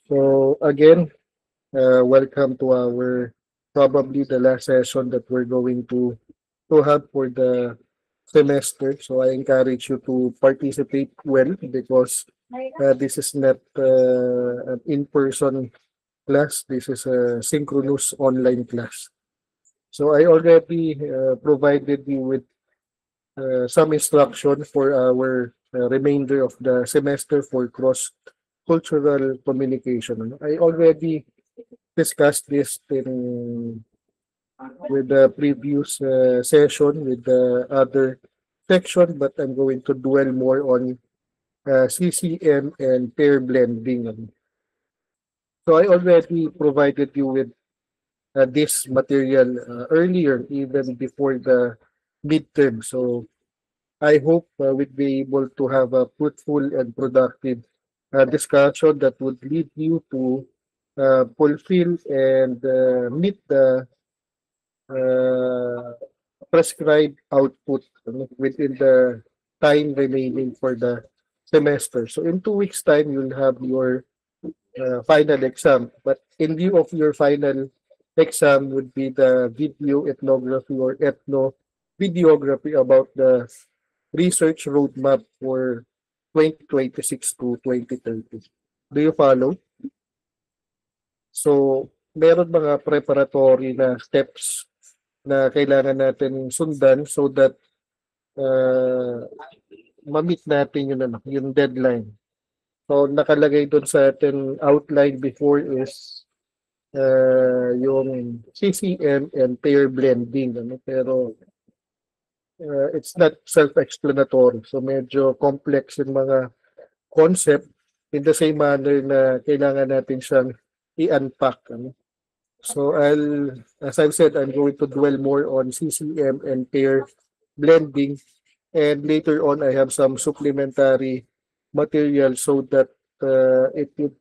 So again, welcome to our probably the last session that we're going to have for the semester. So I encourage you to participate well because this is not an in-person class. This is a synchronous online class. So I already provided you with some instruction for our remainder of the semester for cross-cultural communication. I already discussed this in with the previous session with the other section, but I'm going to dwell more on CCM and pair blending. So I already provided you with this material earlier, even before the midterm. So I hope we'd be able to have a fruitful and productive discussion that would lead you to fulfill and meet the uh, prescribed output within the time remaining for the semester. So in 2 weeks' time, you'll have your final exam. But in view of your final exam would be the video ethnography or ethno videography about the research roadmap for 2026 to 2030. Do you follow? So, meron mga preparatory na steps na kailangan natin sundan so that uh, ma-meet natin yung deadline. So, nakalagay doon sa atin outline before is yung CCM and pair blending. Pero it's not self-explanatory. So, medyo complex yung mga concept in the same manner na kailangan natin siyang i-unpack. So as I've said, I'm going to dwell more on CCM and pair blending, and later on I have some supplementary material so that it would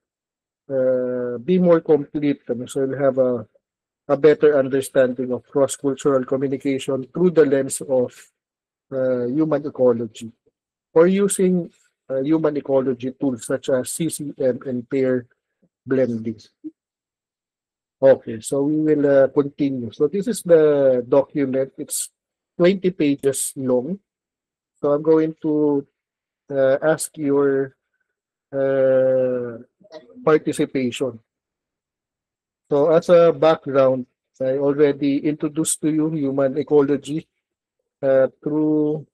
be more complete. So you'll have a better understanding of cross-cultural communication through the lens of human ecology or using human ecology tools such as CCM and pair blending. Okay, so we will continue. So this is the document. It's 20 pages long. So I'm going to ask your uh, participation. So as a background, I already introduced to you human ecology through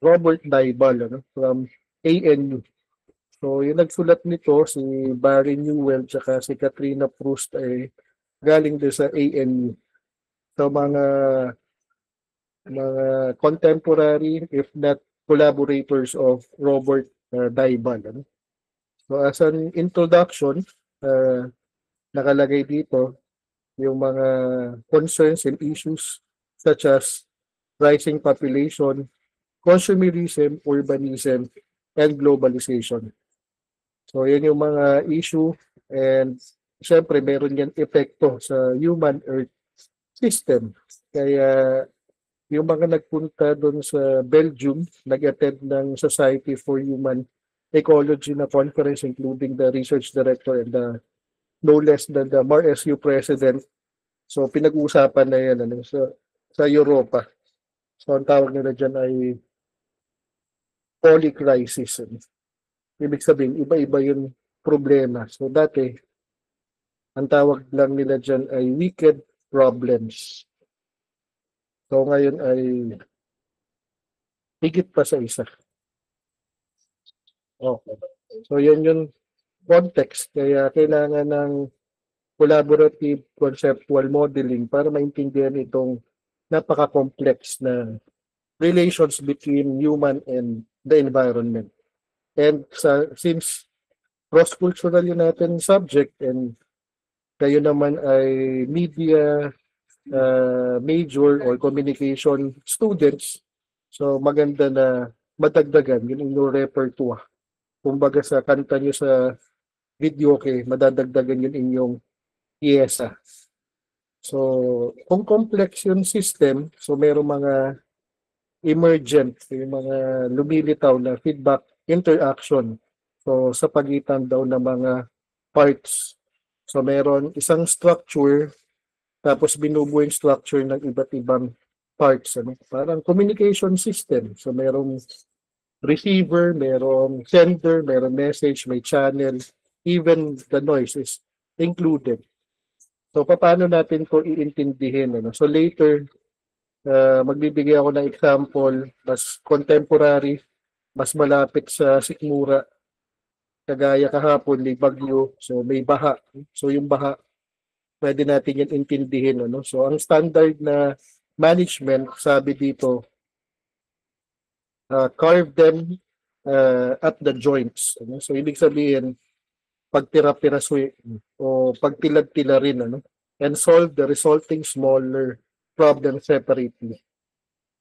Robert Daibal from ANU. So yung nagsulat nito, si Barry Newell tsaka si Katrina Proust ay galing din sa ANU. So mga contemporary, if not collaborators of Robert Daibal. So as an introduction, uh, nakalagay dito yung mga concerns and issues such as rising population, consumerism, urbanism, and globalization. So yan yung mga issue and syempre meron yan epekto sa human earth system. Kaya yung mga nagpunta doon sa Belgium, nag-attend ng Society for Human Ecology na conference including the research director and the no less than the MARSU president. So pinag-uusapan na yan sa Europa. So ang tawag nila dyan ay polycrisis. Ibig sabihin, iba-iba yung problema. So dati, ang tawag lang nila dyan ay wicked problems. So ngayon ay higit pa sa isa. Okay. So yan yung context. Kaya kailangan ng collaborative conceptual modeling para maintindihan itong napaka-complex na relations between human and the environment. And since cross-cultural yun natin subject and kayo naman ay media major or communication students, so maganda na madagdagan yun yung repertoire. Kumbaga sa kanta nyo sa video madadagdagan yun inyong piyesa. So, kung complex yung system, so merong mga emergent, yung mga lumilitaw na feedback interaction So, sa pagitan daw ng mga parts. So, meron isang structure, tapos binubuo yung structure ng iba't ibang parts. Ano? Parang communication system. So, merong receiver, merong sender, merong message, may channel, even the noise is included. So, paano natin ko iintindihin? Ano? So, later, magbibigay ako ng example, mas contemporary, mas malapit sa sikmura, kagaya kahapon, may bagyo, so may baha. So, yung baha, pwede natin yan intindihin. Ano? So, ang standard na management, sabi dito, carve them at the joints. Ano? So, ibig sabihin, pagtira-pirasuin o pagtilad-tila rin, ano? And solve the resulting smaller problem separately.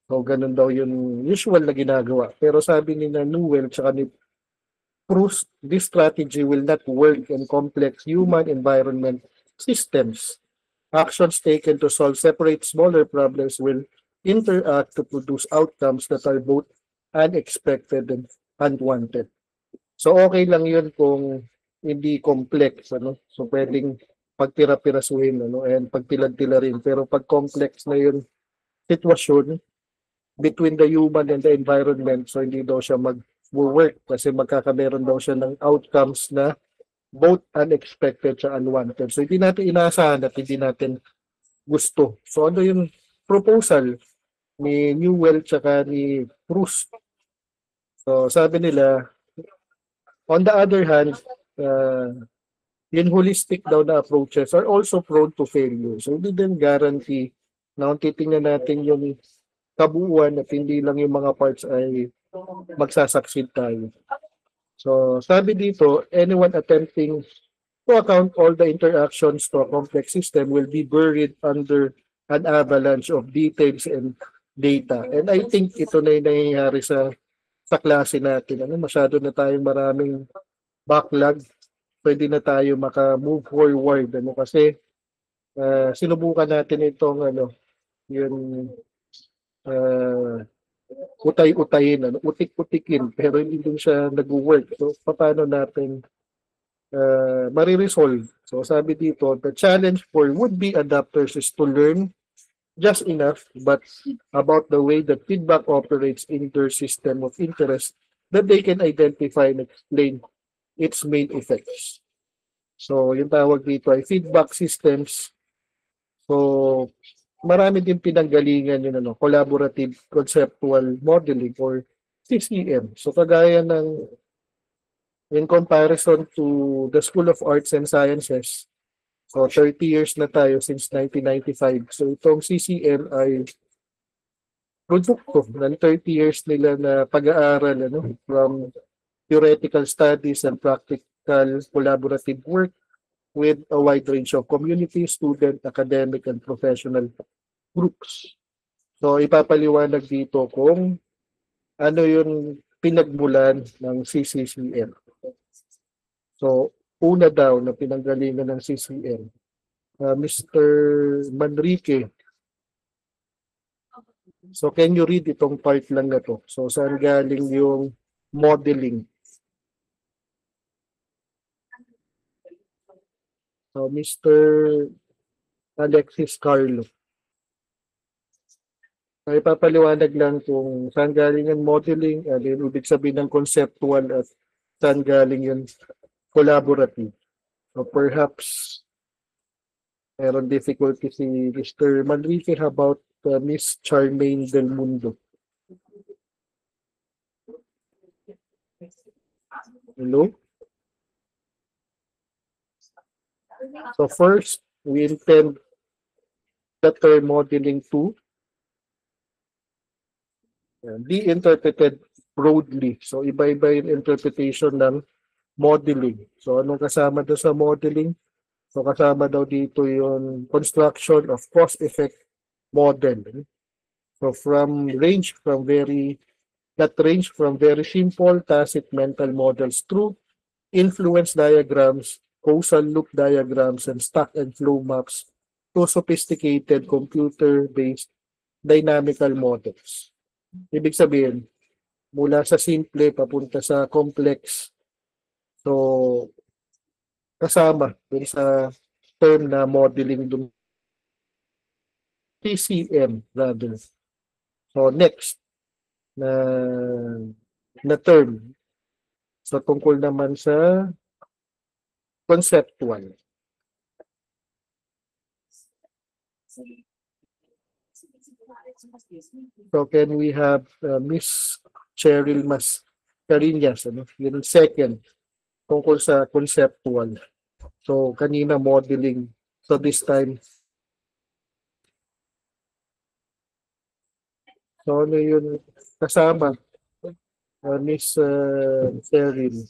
So, ganun daw yung usual na ginagawa. Pero sabi ni na Newell tsaka ni Proust, this strategy will not work in complex human environment systems. Actions taken to solve separate smaller problems will interact to produce outcomes that are both unexpected and unwanted. So okay lang yun kung hindi complex, ano? So pwedeng pagtira-pirasuhin, ano? And pagtilad-tila rin. Pero pag complex na yun sitwasyon between the human and the environment, so hindi daw siya mag-work kasi magkakameron daw siya ng outcomes na both unexpected sa unwanted. So hindi natin inaasahan at hindi natin gusto. So ano yung proposal ni Newell tsaka ni Proust? So sabi nila, on the other hand, yung holistic daw na approaches are also prone to failure. So hindi din guarantee na kung titingnan natin yung kabuuan at hindi lang yung mga parts ay magsasucceed tayo. So sabi dito, anyone attempting to account all the interactions to a complex system will be buried under an avalanche of details and data. And I think ito na yung nangyayari sa klase natin. Ano, masyado na tayong maraming backlog. Pwede na tayo maka-move forward. Ano, kasi sinubukan natin itong yung utay-utayin, utik-utikin, pero hindi din siya nag-work. So, paano natin mariresolve? So, sabi dito, the challenge for would-be adapters is to learn just enough, but about the way that feedback operates in their system of interest that they can identify and explain its main effects. So, yung tawag dito ay feedback systems. So, marami din pinanggalingan yun, collaborative conceptual modeling or CCM. So, kagaya ng in comparison to the School of Arts and Sciences, so 30 years na tayo since 1995. So, itong CCM ay produkto ng 30 years nila na pag-aaral from theoretical studies and practical collaborative work with a wide range of community, student, academic, and professional groups. So, ipapaliwanag dito kung ano yung pinagmulan ng CCCM. So, una daw na pinanggalingan ng CCM, Mr. Manrique. So, can you read itong part lang na to? So, saan galing yung modeling? So, Mr. Alexis Carlo. So, ipapaliwanag lang kung saan galing yung modeling, ano yung ibig sabihin ng conceptual at saan galing yung collaborative. So, perhaps meron difficulty si Mr. Manrique. How about Miss Charmaine Del Mundo? Hello? So first, we intend the term modeling to be interpreted broadly. So iba-iba yung interpretation ng modeling. So anong kasama doon sa modeling? So kasama daw dito yung construction of cause-effect model. So range from very simple tacit mental models through influence diagrams, causal loop diagrams, and stack and flow maps to sophisticated computer-based dynamical models. Ibig sabihin, mula sa simple papunta sa complex So, kasama dun sa term na modeling dun, TCM rather. So, next na term. So, tungkol naman sa conceptual. So, can we have Miss Cheryl Mascarillas, ano? Yung second, tungkol sa conceptual. So, kanina modeling. So, this time, so ano yun kasama, Miss Cheryl?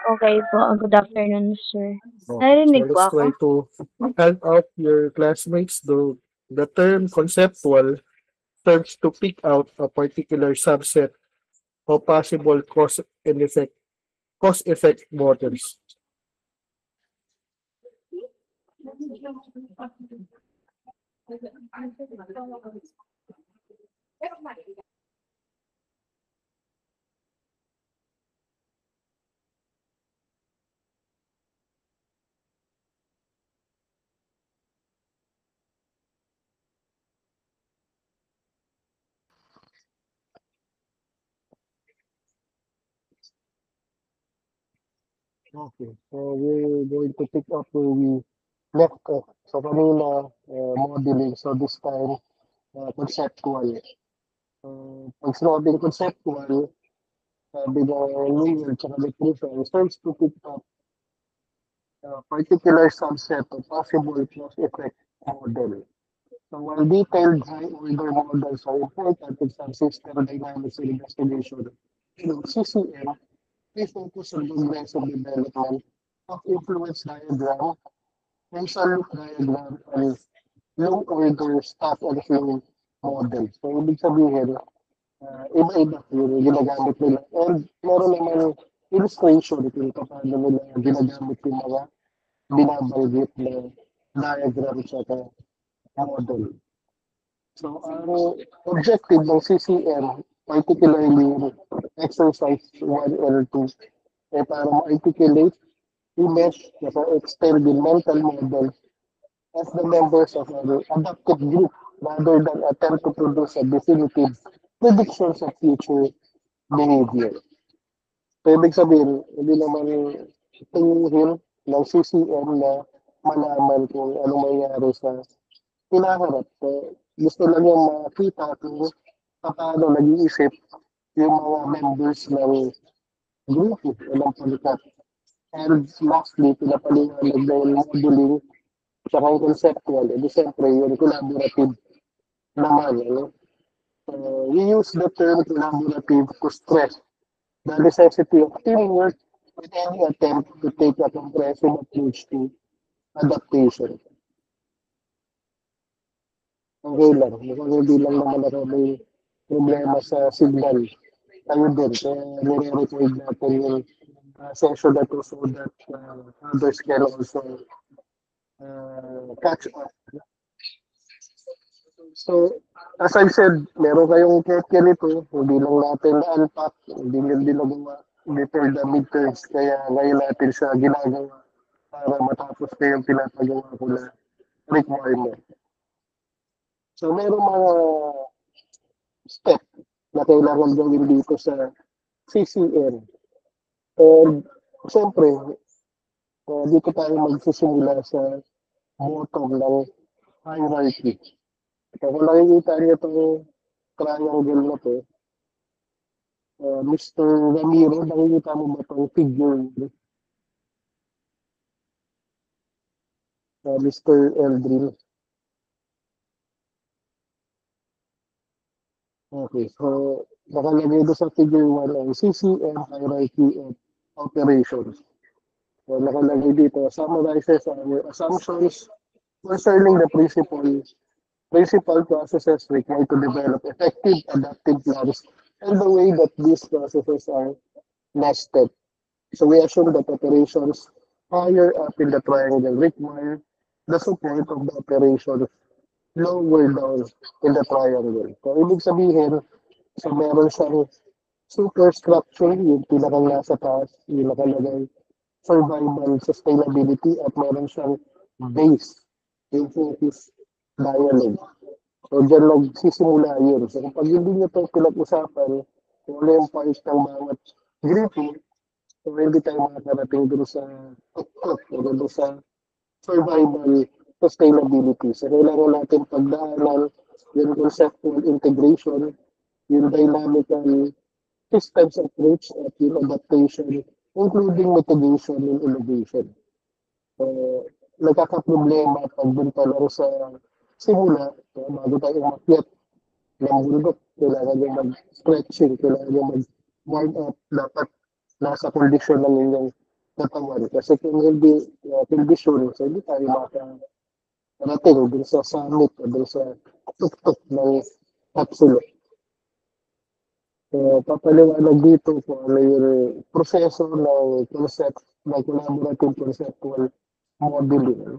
Okay po. Good afternoon, sir. Okay, so Narinig po let's ako? try to help out your classmates. The term conceptual serves to pick out a particular subset of possible cause effect models. Okay, so we're going to pick up where we left off. So kanina, modeling. So this time, conceptual. Pag sinabing conceptual, sabi na linear tsaka literature, starts to pick up a particular subset of possible cause effect model. So while detailed high-order models are important in some system dynamics and investigation, CCM, we focus on progressive development of influence diagram, facial look diagram, and low-order stack and flow model. So ibig sabihin, iba-iba yung ginagamit nila. And meron naman illustration kung paano nila ginagamit yung mga binabanggit na diagram sa model. So, ang objective ng CCM, particularly yung exercise 1 and 2, ay para ma-articulate, image, extend the mental model of the members of an adaptive group rather than attempt to produce a definitive predictions of future behavior. So, ibig sabihin, hindi naman tingin ng CCM na malaman kung anong mangyayari sa hinaharap. So, gusto lang yung makita kung paano nag-iisip yung mga members ng grupo o ng pagkat. And lastly, pinapaliwanag na yung modeling tsaka yung conceptual. E di siyempre, yung collaborative naman. Ano? We use the term collaborative to stress the necessity of teamwork with any attempt to take a comprehensive approach to adaptation. Okay lang. Mukhang hindi lang naman ako may problema sa signal. Tayo din. Kaya nire-record natin yung session na to so that others can also catch up. So, as I said, meron kayong kete nito, hindi lang natin na-unpack, hindi nyo ginagawa before the midterms, kaya ngayon natin siya ginagawa para matapos na yung pinapagawa ko na requirement. So, meron mga step na kailangan gawin dito sa CCM. And, siyempre, dito tayo magsisimula sa bottom ng hierarchy. So, kung nakikita niyo itong triangle na to, Mr. Ramiro, nakikita mo ba itong figure, Mr. Eldrin? Okay, so nakalagay doon sa figure 1 ang CCM hierarchy of operations. So nakalagay dito, summarizes our assumptions concerning the principal processes required to develop effective adaptive plans and the way that these processes are nested. So we assume that operations higher up in the triangle require the support of the operations lower down in the triangle. So ibig sabihin, so meron siyang superstructure, yung pinakang nasa taas, yung nakalagay survival, sustainability, at meron siyang base, yung focus dialogue. So, dyan nagsisimula yun. So, kapag hindi nyo ito pinag-usapan, kung ano yung parts ng bawat grouping, so hindi tayo makakarating dun sa tuktok, o dun sa survival sustainability. So, kailangan natin pagdaanan yung conceptual integration, yung dynamical systems approach, at yung adaptation, including mitigation and innovation. So, nagkakaproblema pag dun pa lang sa simula, so, bago tayo umakyat ng bundok, kailangan nyo mag-stretching, kailangan nyo mag-warm up, dapat nasa kondisyon ng inyong katawan. Kasi kung hindi kondisyon, so hindi tayo makarating dun sa summit o dun sa tuktok ng kapsulo. So, papaliwanag dito kung ano yung proseso ng concept, ng collaborative conceptual modeling.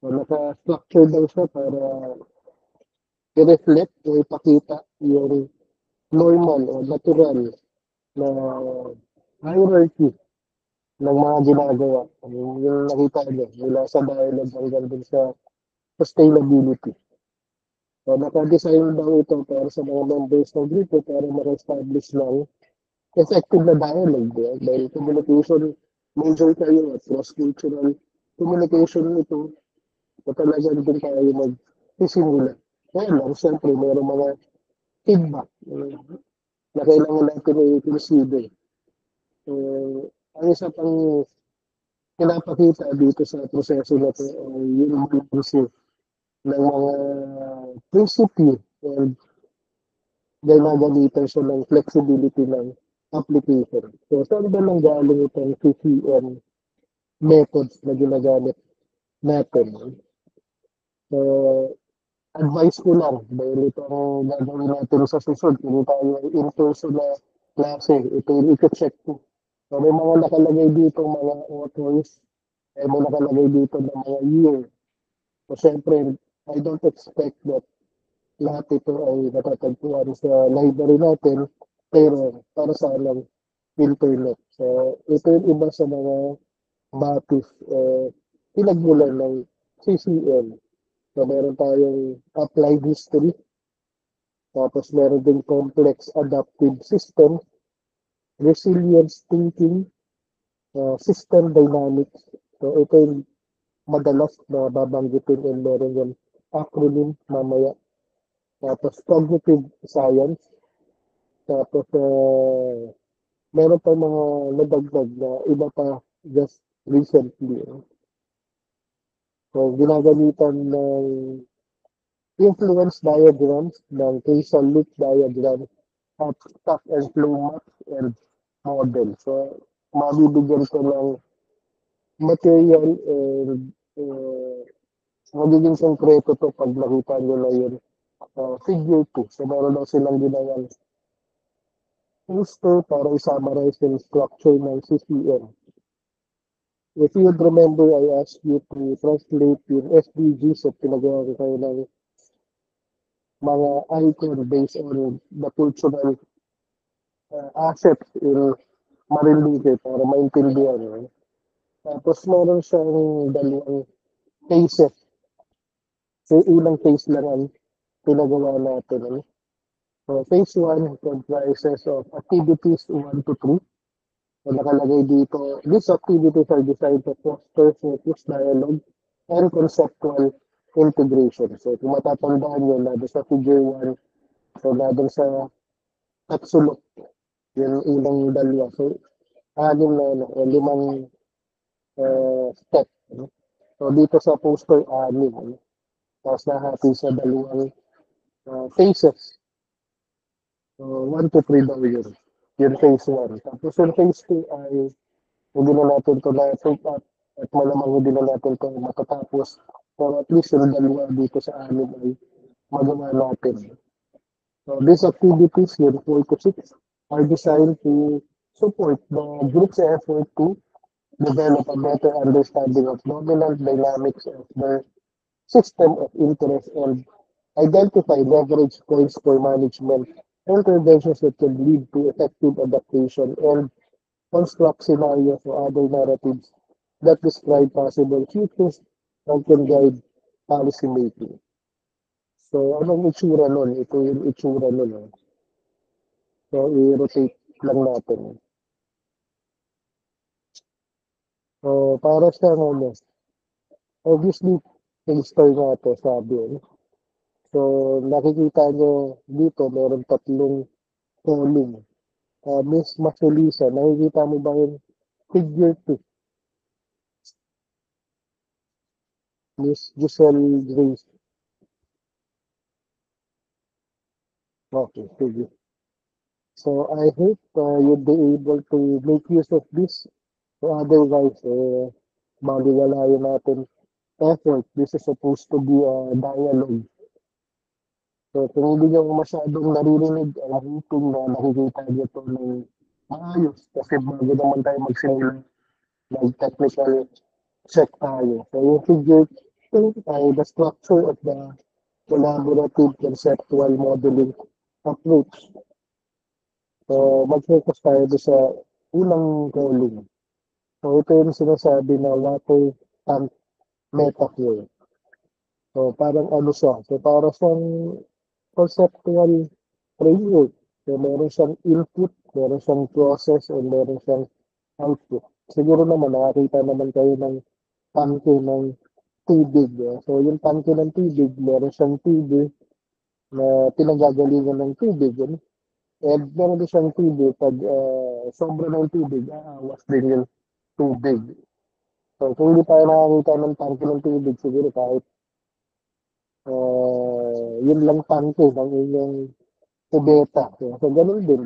So, naka-structure daw siya para i-reflect o ipakita yung normal o natural na hierarchy ng mga ginagawa. Yung nakita nyo, mula sa dialogue hanggang dun sa sustainability. So, naka-design daw ito para sa mga members ng grupo para ma-establish ng effective na dialogue. Dahil communication major kayo at cross-cultural communication ito, so talagang din tayo magsisimula. Kaya lang, siyempre, mayroong mga feedback na kailangan natin i-consider. So, ang isa pang pinapakita dito sa proseso na ito ay yung balanse ng mga prinsipyo and ginagamitan siya ng flexibility ng application. So, saan ba nang galing itong CCM methods na ginagamit natin? So, advice ko lang, dahil ito ang gagawin natin sa susunod, kung tayo ay in-person na klase, ito yung i-check ko. So, may mga nakalagay dito mga authors, may nakalagay dito ng mga year. So, syempre, I don't expect that lahat ito ay natatagpuan sa library natin, pero para sa alang internet. So, ito yung iba sa mga batis pinagmulan ng CCM. So, meron tayong applied history, tapos meron din complex adaptive system, resilience thinking, system dynamics. So, ito yung madalas na babanggitin and meron yung acronym mamaya. Tapos cognitive science. Tapos meron pa mga nadagdag na iba pa just recently. So, ginagamitan ng influence diagrams, ng causal loop diagram, at stock and flow maps and model. So, mabibigyan ko ng material and magiging konkreto to pag nakita nyo na yun. Figure 2. So, meron daw silang ginawang poster para i-summarize yung structure ng CCM. If you'd remember, I asked you to translate yung SDGs at pinagawa ko kayo ng mga icon based on the cultural assets in Marinduque para maintindihan. Tapos meron siyang dalawang cases. So, ilang case lang ang pinagawa natin. So, phase 1 comprises of activities 1 to 3. So, nakalagay dito, these activities are designed to foster focus, dialogue, and conceptual integration. So, kung matatandaan nyo, na sa figure 1, so na sa tatsulok, yung ilang dalawa. So, anim na, limang step. So, dito sa poster, anim. Tapos nahati sa dalawang phases. So, 1 to 3 daw yun. Yung phase 1. Tapos yung phase 2 ay hindi na natin ito na-take up at malamang hindi na natin ito matatapos. So, at least yung dalawa dito sa amin ay magawa natin. So, these activities, yung 4 to 6, are designed to support the group's effort to develop a better understanding of dominant dynamics of their system of interest and identify leverage points for management interventions that can lead to effective adaptation and construct scenarios or other narratives that describe possible futures and can guide policy making. So, anong itsura nun? Ito yung itsura nun. So, i-rotate lang natin. So, para sa ano, obviously, poster nga to, sabi. So, nakikita nyo dito, meron tatlong column. Miss Masulisa, nakikita mo ba yung figure 2? Miss Giselle Grace. Okay, sige. So, I hope you'll be able to make use of this. So, otherwise, maliwalayan natin effort. This is supposed to be a dialogue. So, kung hindi nyo masyadong naririnig, hoping na nakikita nyo ito ng maayos. Kasi bago naman tayo magsimula, mag-technical check tayo. So, yung figure 2 ay the structure of the collaborative conceptual modeling approach. So, mag-focus tayo doon sa unang column. So, ito yung sinasabi na water tank metaphor. So, parang ano siya. So, parang siyang conceptual framework. So, meron siyang input, meron siyang process, and meron siyang output. Siguro naman, nakakita naman kayo ng tangke ng tubig. So, yung tangke ng tubig, meron siyang tubig na pinagagalingan ng tubig. And meron din siyang tubig. Pag sobra ng tubig, aawas din yung tubig. So, kung hindi tayo nakakita ng tangke ng tubig, siguro kahit yun lang tangke ng inyong kubeta. So, ganun din.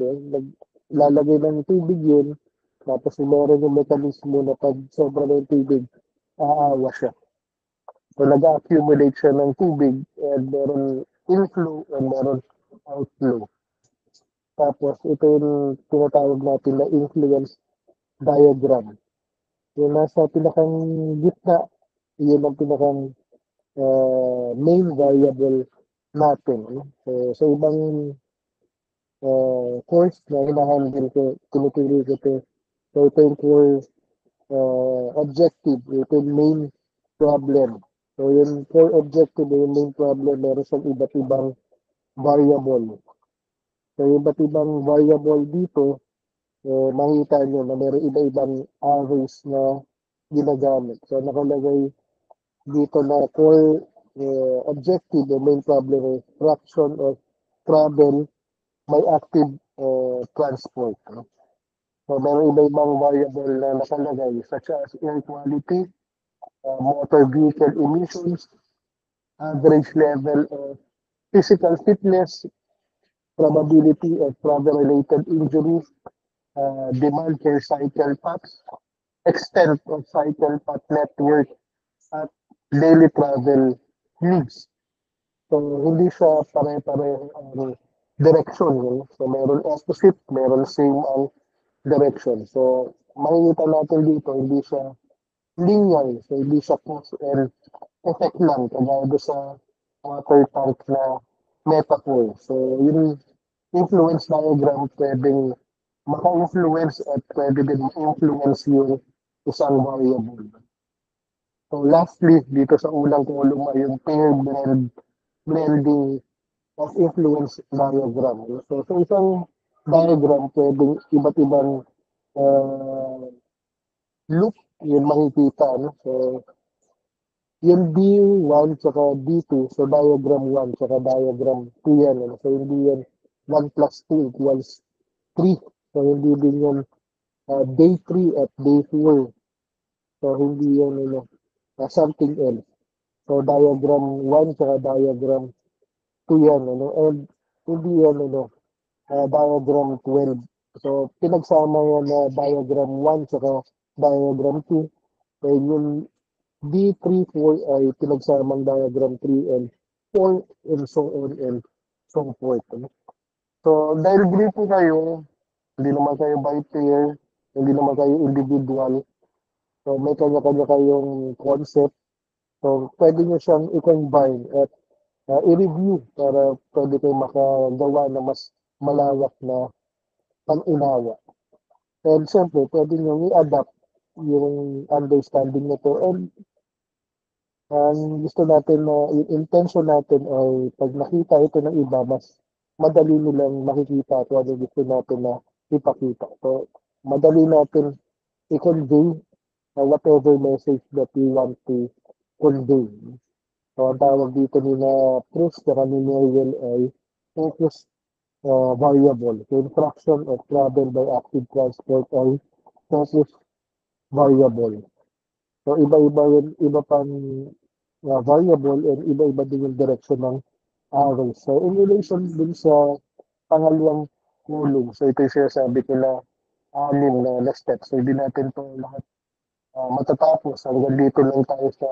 Lalagay ng tubig yun, tapos meron yung mekanismo na pag sobra ng tubig, aawa siya. So, nag-accumulate siya ng tubig and meron inflow and meron outflow. Tapos, ito yung tinatawag natin na influence diagram. Yung nasa pinakang gitna, yun ang pinakang main variable natin. So, sa ibang course na hinahandle ko, tinuturo ko ito. So, ito yung core objective, ito yung main problem. So, yung core objective, yung main problem, meron siyang iba't ibang variable. So, yung iba't ibang variable dito, makita nyo na meron iba-ibang arrays na ginagamit. So, nakalagay dito na core objective, the main problem is fraction of travel by active transport. No? So, meron iba-ibang variable na nakalagay such as air quality, motor vehicle emissions, average level of physical fitness, probability of travel-related injuries, demand for cycle paths, extent of cycle path network, at daily travel needs. So, hindi siya pare-pareho ang direction. So, meron opposite, meron same ang direction. So, makikita natin dito, hindi siya linear. So, hindi siya cause and effect lang. Kagaya doon sa water tank na metaphor. So, yung influence diagram pwedeng maka-influence at pwede din ma-influence yung isang variable. So, lastly, dito sa unang column ay yung paired blending of influence diagram. So, sa isang diagram, pwedeng iba't ibang loop yung makikita. No? So, yung D1 tsaka D2, so diagram 1 tsaka diagram 2 yan. Ano? So, hindi yan 1 plus 2 equals 3. So, hindi din yan day 3 at day 4. So, hindi yan something else. So, diagram 1 tsaka diagram 2 yan. Ano? And hindi yan diagram 12. So, pinagsama yan na diagram 1 tsaka diagram 2. And yung D3, 4 ay pinagsamang diagram 3 and 4 and so on and so forth. Ano? So, dahil grupo kayo, hindi naman kayo by pair, hindi naman kayo individual. So, may kanya-kanya kayong concept. So, pwede nyo siyang i-combine at i-review para pwede kayo makagawa na mas malawak na pang-unawa. And siyempre, pwede nyo i-adapt yung understanding nito. And ang gusto natin na yung intention natin ay pag nakita ito ng iba, mas madali nilang makikita kung ano gusto natin na ipakita. So, madali natin i-convey whatever message that we want to convey. So, ang tawag dito nila Proust na ni Newell ay focus variable. So, infraction of travel by active transport ay focus variable. So, iba-iba yun, iba pang variable and iba-iba din yung direction ng arrow. So, in relation din sa pangalawang kulong, so ito yung sinasabi ko na anim na steps. So, hindi natin to lahat matatapos. Hanggang dito lang tayo sa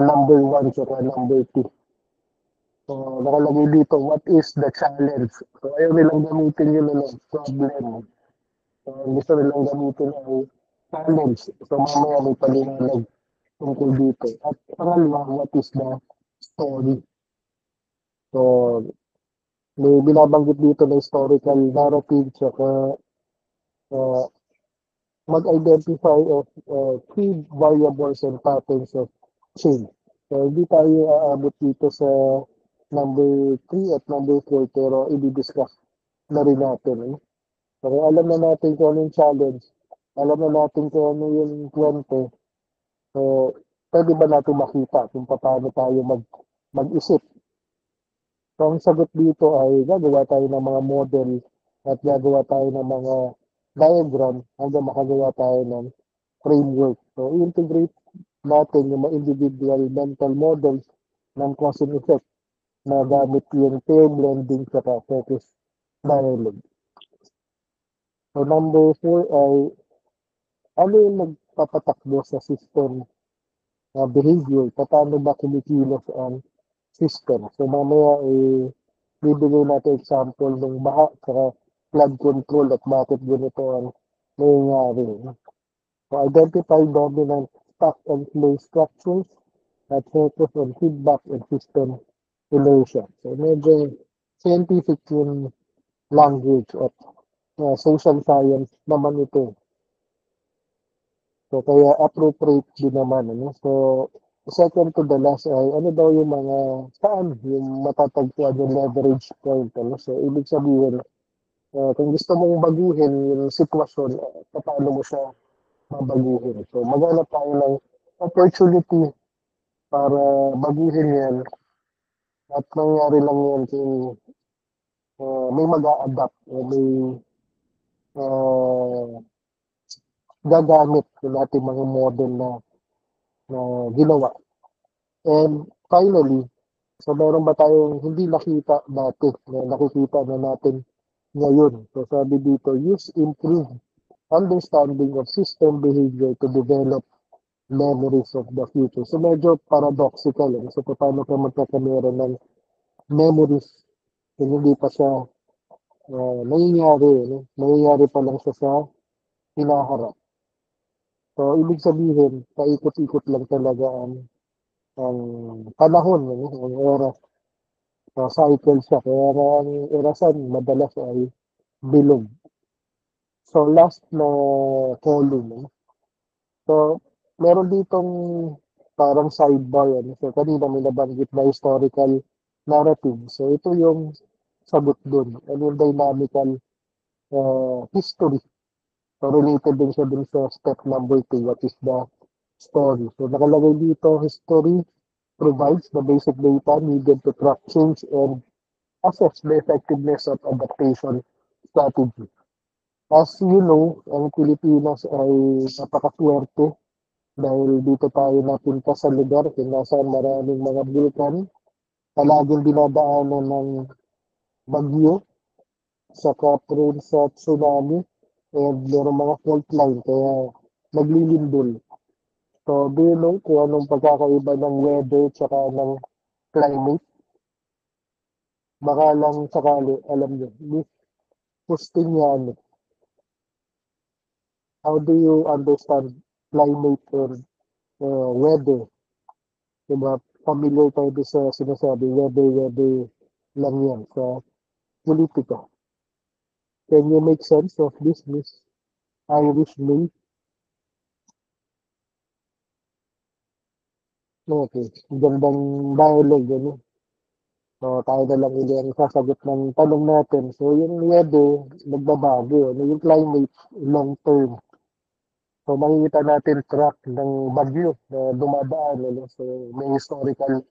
number 1 at number 2. So, nakalagay dito, what is the challenge? So, ayaw nilang gamitin yun na problem. So, gusto nilang gamitin ay challenge. So, mamaya may paliwanag tungkol dito. At pangalawa, what is the story? So, may binabanggit dito na historical narrative tsaka uh, mag-identify of key variables and patterns of change. So, hindi tayo aabot dito sa number 3 at number 4 pero i-discuss na rin natin. So, alam na natin kung ano yung challenge, alam na natin kung ano yung kwento. So, pwede ba natin makita kung paano tayo mag-isip. So, ang sagot dito ay gagawa tayo ng mga model at gagawa tayo ng mga diagram hanggang makagawa tayo ng framework. So, i-integrate natin yung mga individual mental models ng cause and effect na gamit yung pair blending sa focus dialogue. So, number 4 ay ano yung nagpapatakbo sa system behavior? Paano ba kumikilos ang system? So, mamaya bibigay natin example ng baha sa flood control at bakit ganito ang nangyayari. So, identify dominant stack and flow structures at focus on feedback and system relation. So, medyo scientific yung language at social science naman ito. So, kaya appropriate din naman. Ano? So, second to the last ay ano daw yung mga saan yung matatagpuan yung leverage point. Ano? So, ibig sabihin, kung gusto mong baguhin yung sitwasyon, paano mo siya babaguhin. So, maghanap tayo ng opportunity para baguhin yan at nangyari lang yan kung may mag-a-adapt o may uh, gagamit yung ating mga model na ginawa. And finally, so meron ba tayong hindi nakita dati na nakikita na natin ngayon? So sabi dito, use improved understanding of system behavior to develop memories of the future. So medyo paradoxical. So paano ka magkakameron ng memories kung hindi pa siya nangyayari. Nangyayari pa lang siya sa hinaharap. So ibig sabihin, paikot-ikot lang talaga ang panahon, ang oras. So cycle siya. Kaya ang orasan madalas ay bilog. So last na column. So meron ditong parang sidebar. So kanina may nabanggit na historical narrative. So ito yung sagot dun. Ano yung dynamical history. So related din siya dun sa step number 2, what is the story. So nakalagay dito, history provides the basic data needed to track change and assess the effectiveness of adaptation strategy. As you know, ang Pilipinas ay napakaswerte dahil dito tayo napunta sa lugar kung nasaan maraming mga vulkan, palaging dinadaanan ng bagyo, saka prone sa tsunami, and meron mga fault line, kaya naglilindol. So, do you know kung anong pagkakaiba ng weather tsaka ng climate? Baka lang sakali, alam nyo. Miss Justiniano, how do you understand climate or weather? Diba? Familiar tayo sa sinasabi, weather lang yan. So, politika. Can you make sense of this, Miss Irish May? Okay, gandang dialogue, ano? So, tayo na lang uli ang sasagot ng tanong natin. So, yung weather, nagbabago. Ano, yung climate, long term. So, makikita natin track ng bagyo na dumadaan. Ano? So, may historical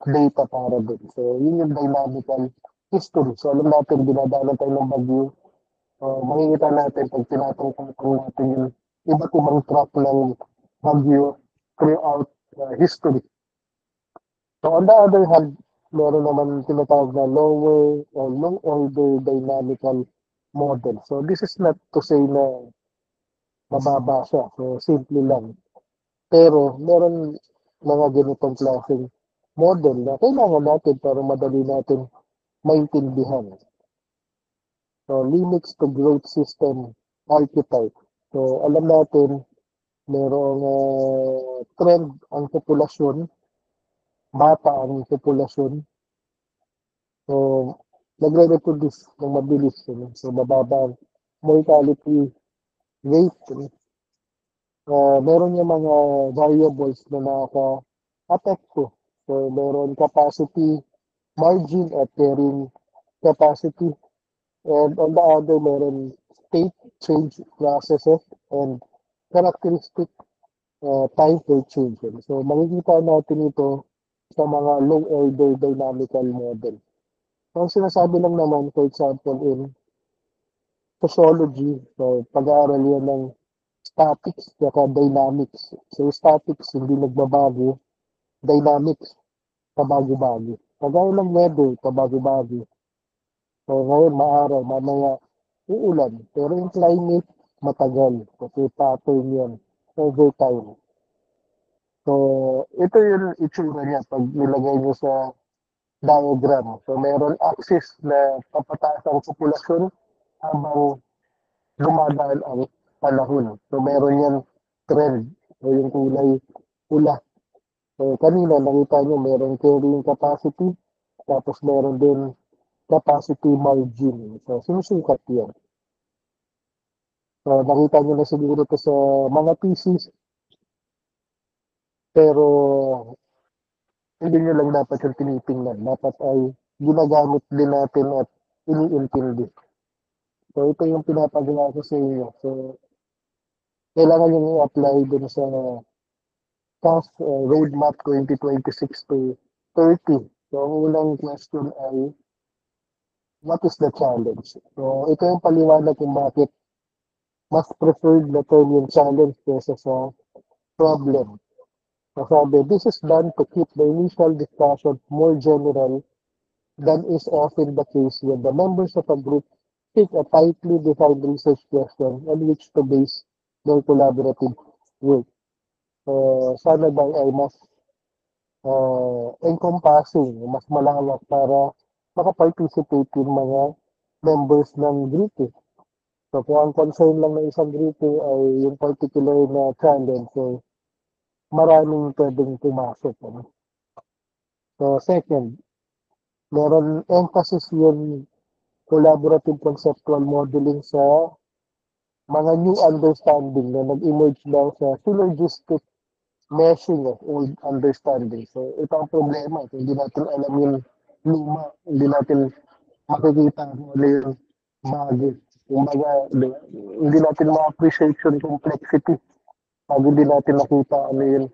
data para dun. So, yun yung dynamical history. So, alam natin, dinadaanan tayo ng bagyo. Makikita natin pag tinatungkol natin yung iba't ibang track ng bagyo throughout history. So on the other hand, meron naman tinatawag na lower or low order dynamical model. So this is not to say na mababa siya. So simple lang. Pero meron mga ganitong klaseng model na kailangan natin para madali natin maintindihan. So limits to growth system archetype. So alam natin merong trend ang populasyon, bata ang populasyon. So, nagre-reproduce ng mabilis. Ano? So, mababa ang mortality rate. Ano? Meron yung mga variables na nakaka-apekto. So, meron capacity margin at carrying capacity. And on the other, meron state change processes and characteristic time for change. Ano? So, makikita natin ito sa mga low order dynamical model. So, ang sinasabi lang naman, for example, in sociology, so pag-aaral yan ng statics at dynamics. So, statics, hindi nagbabago. Dynamics, pabago-bago. Kagaya ng weather, pabago-bago. So, ngayon, maaraw, mamaya, uulan. Pero yung climate, matagal. Kasi pattern yan over time. So, ito yung itsura niya pag nilagay niyo sa diagram. So, meron axis na papataas ang populasyon habang dumadaan ang panahon. So, meron yan trend o yung kulay pula. So, kanina nakita nyo meron carrying capacity, tapos meron din capacity margin. So, sinusukat yan. So, nakita nyo na siguro ito sa mga PCs, pero hindi nyo lang dapat yung tinitingnan. Dapat ay ginagamit din natin at iniintindi. So, ito yung pinapagawa ko sa inyo. So, kailangan nyo i-apply dun sa CAF Roadmap 2026 to 30. So, ang unang question ay, what is the challenge? So, ito yung paliwanag kung bakit mas preferred na term yung challenge kesa sa problem. So, sabi, this is done to keep the initial discussion more general than is often the case when the members of a group pick a tightly defined research question on which to base their collaborative work. Sana daw ay mas encompassing, mas malawak para makaparticipate yung mga members ng grupo. So kung ang concern lang ng isang grupo ay yung particular na challenge, so maraming pwedeng pumasok. Ano? So second, meron emphasis yung collaborative conceptual modeling sa mga new understanding na nag-emerge lang sa synergistic meshing of old understanding. So, ito ang problema. Kung hindi natin alam yung luma, hindi natin makikita kung ano yung bago. Kumbaga, hindi natin ma-appreciate yung complexity pag hindi natin nakita ano yung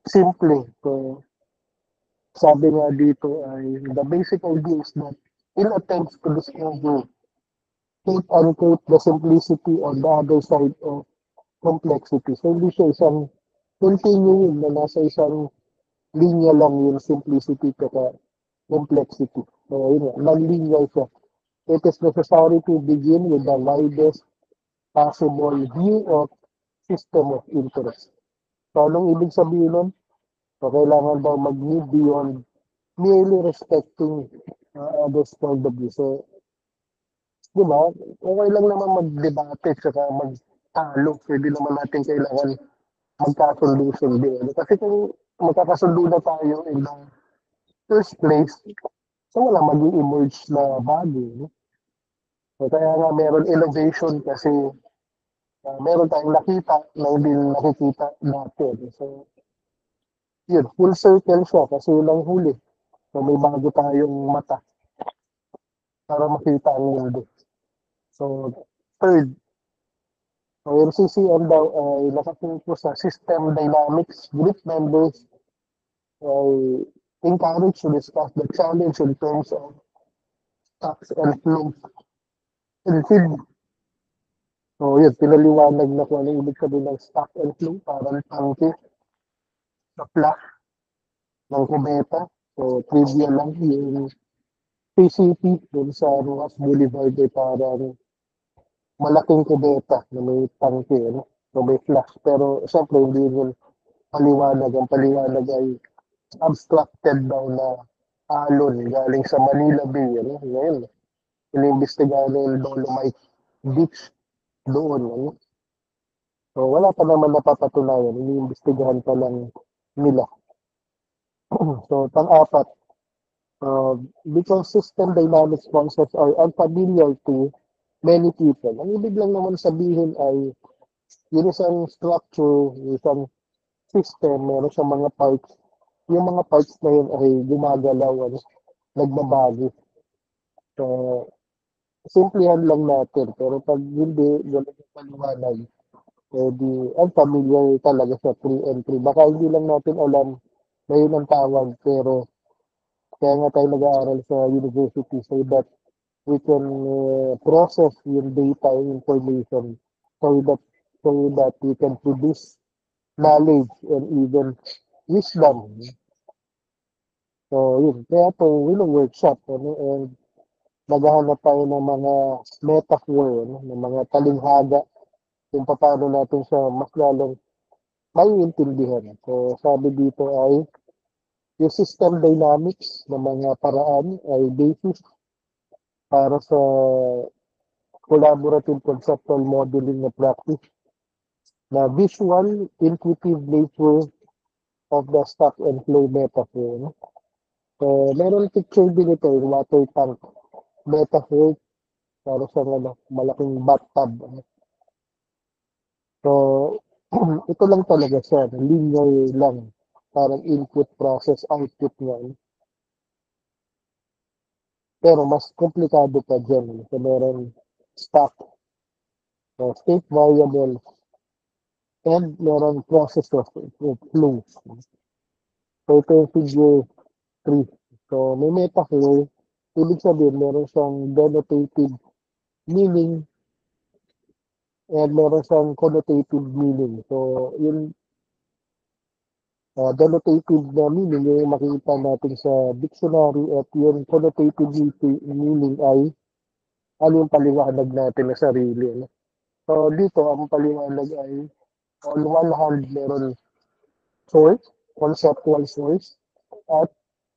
simple. So, sabi nga dito ay the basic idea is that in attempts to discover quote-unquote the simplicity on the other side of complexity. So, hindi siya isang continuum na nasa isang linya lang yung simplicity kaya complexity. So, yun nga, non-linear siya. It is necessary to begin with the widest possible view of system of interest. So, anong ibig sabihin nun? So, kailangan daw mag-move beyond merely respecting others' point of view. So, di ba, okay lang naman mag-debate at saka mag-talo. Pwede naman natin kailangan magkasundo-sundo. Kasi kung magkakasundo na tayo in the first place, so wala mag-emerge na bago. No? So, kaya nga meron innovation kasi meron tayong nakita na hindi nakikita natin. So, yun, full circle siya kasi yun ang huli. So, may bago tayong mata para makita ang mundo. So, third, ang MCCM daw ay nakafocus sa system dynamics. Group members ay encouraged to discuss the challenge in terms of stocks and flow and feed. So, yun, pinaliwanag na kung ano ibig sabihin ng stock and flow, parang tangke sa flash ng kubeta. So, trivia lang, yung PCP dun sa Rojas Boulevard ay parang malaking kubeta na may tangke, no? So, may flash. Pero, syempre, hindi yun paliwanag. Ang paliwanag ay abstracted daw na alon galing sa Manila Bay. Ano? Ngayon, iniimbestigahan yung Dolomite Beach doon. Ano? So, wala pa naman napapatunayan. Iniimbestigahan pa lang nila. So, pang-apat, because system dynamics concepts are unfamiliar to many people. Ang ibig lang naman sabihin ay yun isang structure, isang system, meron siyang mga parts. Yung mga parts na yun ay gumagalaw, ano, nagbabago. So, simplihan lang natin. Pero pag hindi, ganun yung paliwanag, eh di, unfamiliar talaga sa free entry. Baka hindi lang natin alam na yun ang tawag, pero kaya nga tayo nag-aaral sa university so that we can process yung data and information so that we can produce knowledge and even wisdom. So, yun. Kaya ito, yun ang workshop. Ano, and naghahanap tayo ng mga metaphor, ano, ng mga talinghaga kung paano natin siya mas lalong maiintindihan. So, sabi dito ay yung system dynamics ng mga paraan ay basis para sa collaborative conceptual modeling na practice na visual, intuitive nature of the stock and flow metaphor. No? So, meron picture din ito, yung water tank metaphor para sa ano, malaking bathtub. Ano? So, ito lang talaga siya, linear lang, parang input process, output niya. No? Pero mas komplikado pa dyan. No? So, meron stock, state variable, and meron process of flow. So, ito yung figure 3. So, may metaphor, ibig sabihin, meron siyang denotative meaning and meron siyang connotative meaning. So, yung denotative na meaning, yung makikita natin sa dictionary at yung connotative meaning ay ano yung paliwanag natin na sarili. No? So, dito, ang paliwanag ay on one hand, meron source, conceptual source, at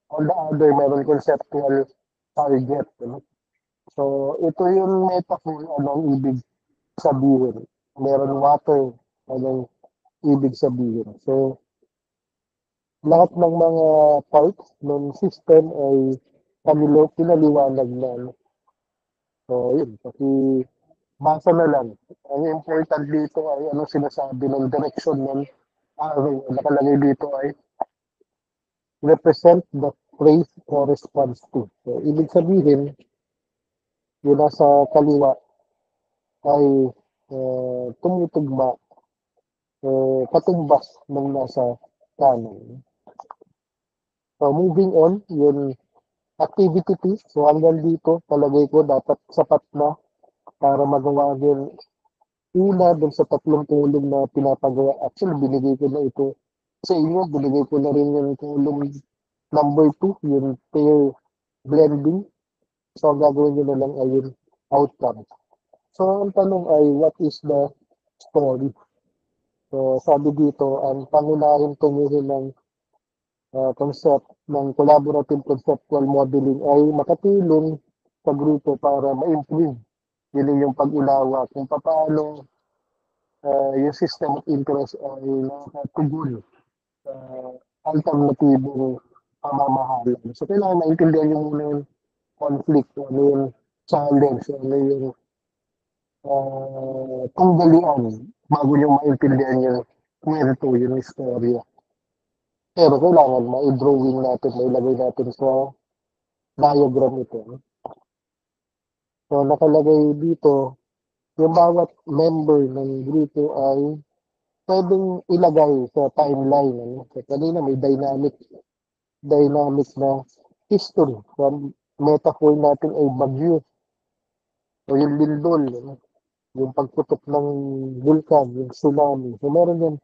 on the other, meron conceptual target. No? So, ito yung metaphor, anong ibig sabihin. Meron water, anong ibig sabihin. So, lahat ng mga parts ng system ay pinaliwanag na. No? So, yun. Kasi, basa na lang. Ang important dito ay ano sinasabi ng direction ng arrow. Nakalagay dito ay represent the phrase corresponds to. So, ibig sabihin, yung nasa kaliwa ay tumutugma katumbas ng nasa kanan. So, moving on, yung activity piece. So, hanggang dito, palagay ko dapat sapat na para magawa din una dun sa tatlong tulong na pinapagawa. Actually, binigay ko na ito sa inyo. Binigay ko na rin yung tulong number 2, yung pair blending. So, ang gagawin nyo na lang ay yung outcome. So, ang tanong ay, what is the story? So, sabi dito, ang pangunahing tunguhin ng concept ng collaborative conceptual modeling ay makatulong sa grupo para ma-improve yun yung pag-unawa kung paano yung system of interest ay nakatugon sa alternatibong pamamahala. So, kailangan maintindihan yung muna yung conflict, ano yung challenge, ano yung tunggalian bago nyo maintindihan yung kwento, yung istorya. Pero kailangan ma-drawing natin, mailagay natin sa diagram ito. So, nakalagay dito, yung bawat member ng grupo ay pwedeng ilagay sa timeline. Ano? So, kanina may dynamic na history. So, metaphor natin ay bagyo o yung lindol, ano? Yung pagputok ng vulkan, yung tsunami. So, meron yan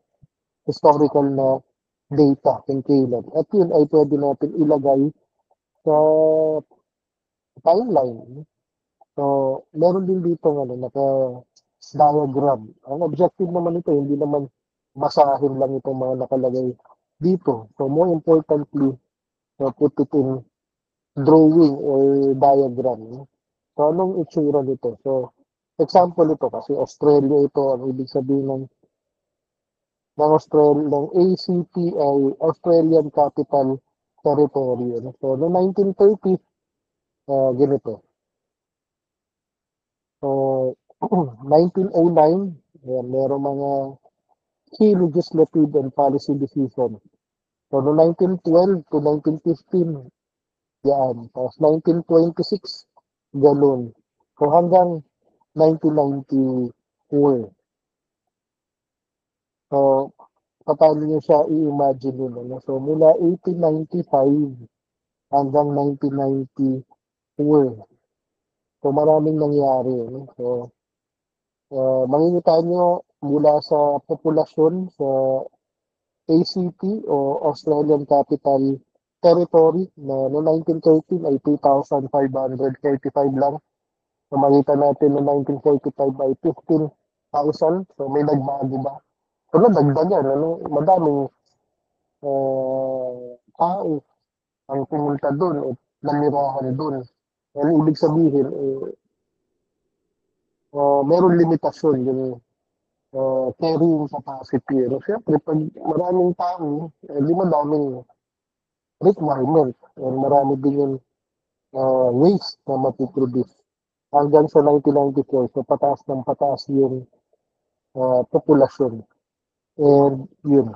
historical na data kung kailan. At yun ay pwede natin ilagay sa timeline. Ano? So, meron din dito ano, naka-diagram. Ang objective naman ito, hindi naman basahin lang itong mga nakalagay dito. So, more importantly, put it in drawing or diagram. No? So, anong itsura nito? So, example ito kasi Australia ito, ang ibig sabihin ng ACT ay Australian Capital Territory. Ano? So, noong 1930, ganito. So, 1909, ayan, merong mga key legislative and policy decision. So, noong 1912 to 1915, yan. Tapos 1926, ganun. So, hanggang 1994. So, paano nyo siya i-imagine yun? Ano? So, mula 1895 hanggang 1994. So, maraming nangyari. Ano? So, makikita nyo mula sa populasyon sa ACT o Australian Capital Territory na no 1913 ay 2,535 lang. So, makita natin no 1945 ay 15,000. So, may nagbago ba? So, nadagdagan. Ano? Madaming tao ang pumunta doon at nanirahan doon. Ang ibig sabihin, meron limitasyon yung carrying capacity. No? Siyempre, pag maraming tao, di madaming requirement. Marami din yung waste na mapiproduce. Hanggang sa 1994, so pataas yung populasyon. And yun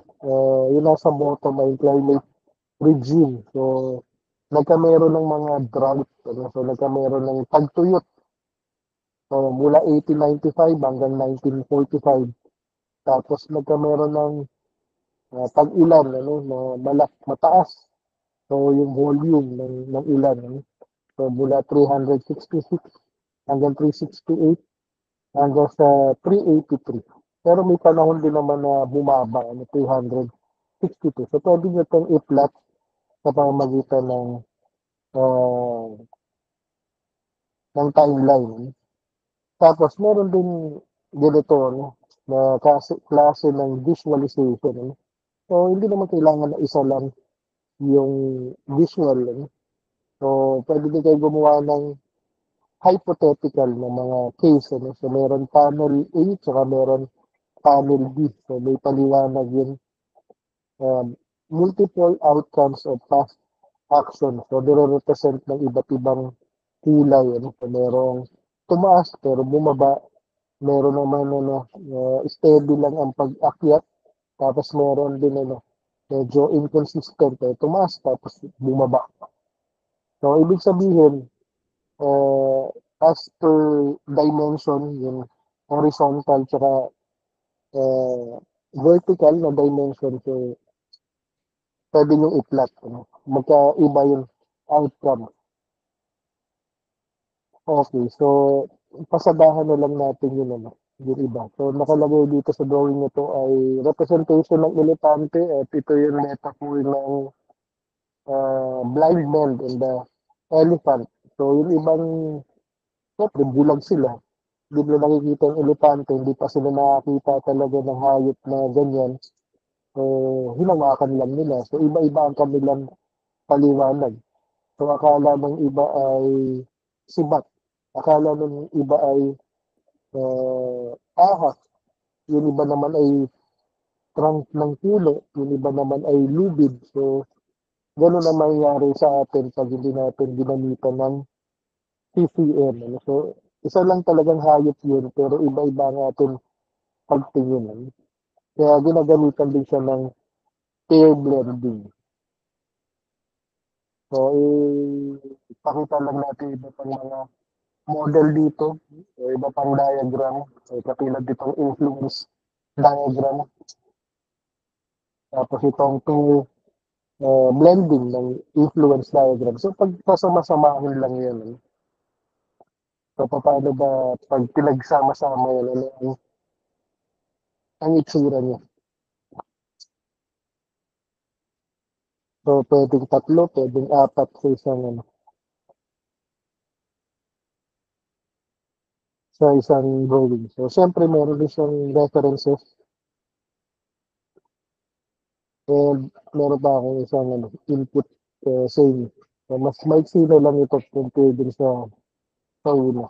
nasa bottom ay climate regime. So, nagkameron ng mga drought. Ano? So, nagkameron ng tagtuyot. So, mula 1895 hanggang 1945. Tapos, nagkameron ng tag-ulan ano, na mataas. So, yung volume ng ulan. Ano? So, mula 366 hanggang 368 hanggang sa 383. Pero may panahon din naman na bumaba, ano, 362. So, pwede nyo itong i-plot sa pamamagitan uh, ng timeline. Tapos, meron din ganito, no, na klase ng visualization. Ano? So, hindi naman kailangan na isa lang yung visual. Ano? So, pwede din kayo gumawa ng hypothetical na mga case. Ano? So, meron panel A, tsaka meron panel B. So, may paliwanag yun. Multiple outcomes of past action. So, nire-represent ng iba't ibang kulay. Ano? So, merong tumaas pero bumaba. Meron naman steady lang ang pag-akyat. Tapos meron din medyo inconsistent. Tumaas tapos bumaba. So, ibig sabihin, as per dimension, yung horizontal tsaka vertical na dimension, so pwede nyo i-plot. Ano? Magkaiba yung outcome. Okay, so pasadahan na lang natin yun, ano, yung iba. So nakalagay dito sa drawing nito ay representation ng elepante at ito yung metaphor ng blind man and the elephant. So yung ibang, syempre bulag sila. Hindi nila nakikita yung elepante, hindi pa sila nakakita talaga ng hayop na ganyan. So hinawakan lang nila. So iba-iba ang kanilang paliwanag. So akala ng iba ay sibat. Akala ng iba ay ahas. Yung iba naman ay trunk ng puno. Yung iba naman ay lubid. So, gano'n ang mangyayari sa atin pag hindi natin ginamitan ng TCM. Ano? So, isa lang talagang hayop yun, pero iba-iba ang ating pagtingin. Ano? Kaya ginagamitan din siya ng pair blending. So, ipakita lang natin iba pang mga model dito, o iba pang diagram. So, katulad ditong influence diagram. Tapos itong two blending ng influence diagram. So, pag pasama-samahin lang yan. Ano? So, paano ba pag pinagsama-sama yan, ano ang itsura niya? So, pwedeng tatlo, pwedeng apat sa isang, ano, sa isang drawing. So, siyempre, meron din siyang references and meron pa akong isang ano, input same. So, mas maiksi na lang ito compared din sa una.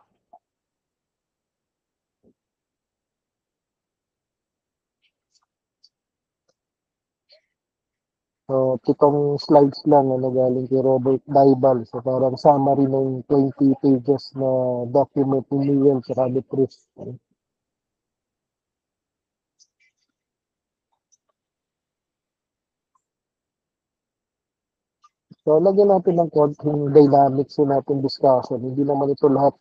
So, pitong slides lang na galing kay Robert Daibal. So, parang summary ng 20 pages na document ni Neil sa Chris. So, lagyan natin ng konting dynamics sa natin discussion. Hindi naman ito lahat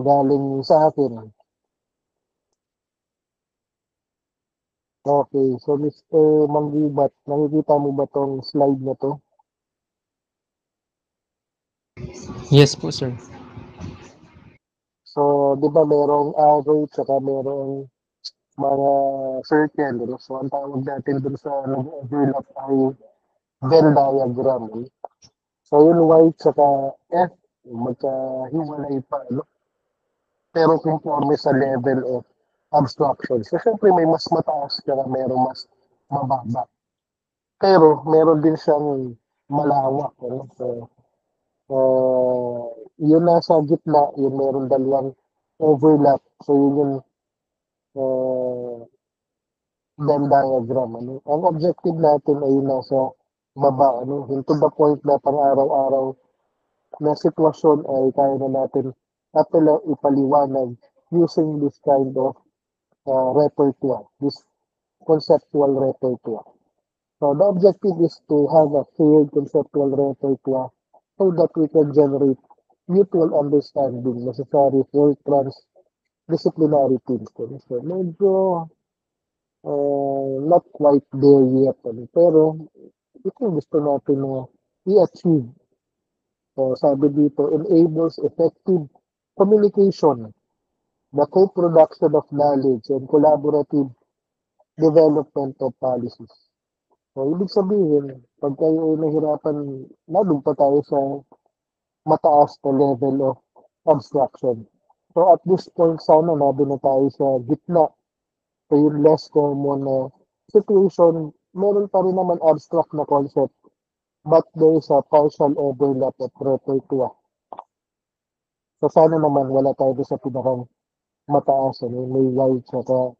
galing sa akin. Okay, so Mr. Manggubat, nakikita mo ba tong slide na to? Yes po, sir. So, di ba merong arrow tsaka merong mga circle. No? So, ang tawag natin dun sa nag-overlap ay Venn diagram. No? So, yung Y tsaka F, magkahiwalay pa. No? Pero conforme sa level of abstraction. So, syempre may mas mataas kaya merong mas mababa. Pero meron din siyang malawak. Ano? So, yun nasa gitna, yung meron dalawang overlap. So, yun yung Venn diagram. Ano? Ang objective natin ay yung nasa baba. Ano? Yung to the point na pang-araw-araw na sitwasyon ay kaya na natin ipaliwanag using this kind of repertoire, this conceptual repertoire. So the objective is to have a shared conceptual repertoire so that we can generate mutual understanding necessary for transdisciplinary teams. So medyo not quite there yet. Ano. Pero ito yung gusto natin na i-achieve. So sabi dito, enables effective communication, the co-production of knowledge, and collaborative development of policies. So, ibig sabihin, pag kayo ay nahirapan, nandun pa tayo sa mataas na level of abstraction. So, at this point, sana nandun na tayo sa gitna. So, yung less common na situation, meron pa rin naman abstract na concept, but there is a partial overlap of repertoire. So, sana naman wala tayo sa pinakang mataas. Ano, may Y tsaka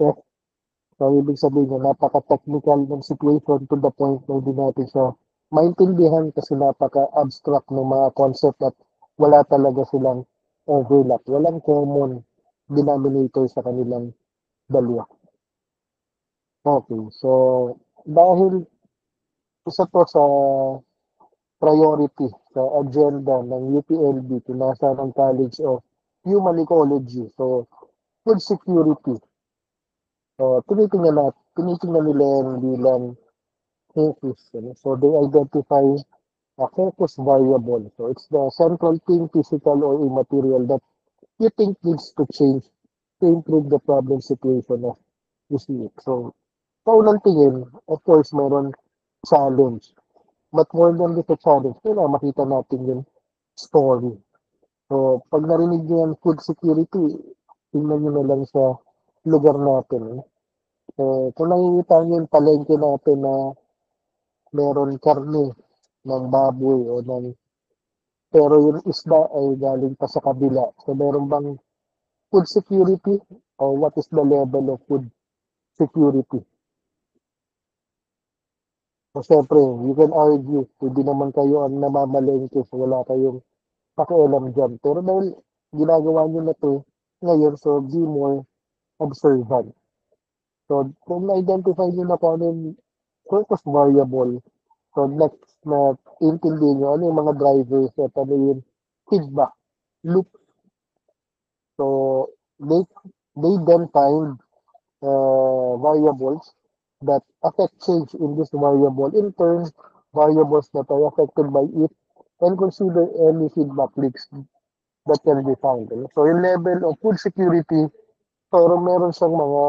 F. So, ibig sabihin niya, napaka-technical ng situation to the point na hindi natin siya maintindihan kasi napaka-abstract ng mga concept at wala talaga silang overlap. Walang common denominator sa kanilang dalawa. Okay, so dahil isa to sa priority sa agenda ng UPLB, pinasa ng College of Human Ecology. So, food security. So, tinitingnan nila yan bilang focus. Ano? So, they identify a focus variable. So, it's the central thing, physical or immaterial, that you think needs to change to improve the problem situation of you see it. So, kaunang tingin, of course, meron challenge. But more than the challenge, kailangan makita natin yung story. So, pag narinig niyo yan, food security, tingnan niyo na lang sa lugar natin. Kung nakikita niyo yung palengke natin na meron karne ng baboy o ng pero yung isda ay galing pa sa kabila. So meron bang food security or what is the level of food security? So syempre, you can argue, hindi naman kayo ang namamalengke so wala kayong pakialam dyan. Pero dahil ginagawa nyo na to ngayon, so be more observant. So, kung na-identify nyo na kung ano yung focus variable, so next na intindihin nyo ano yung mga drivers at ano yung feedback loop. So, they then find variables that affect change in this variable. In turn, variables that are affected by it and consider any feedback leaks that can be found. So, yung level of food security, pero meron siyang mga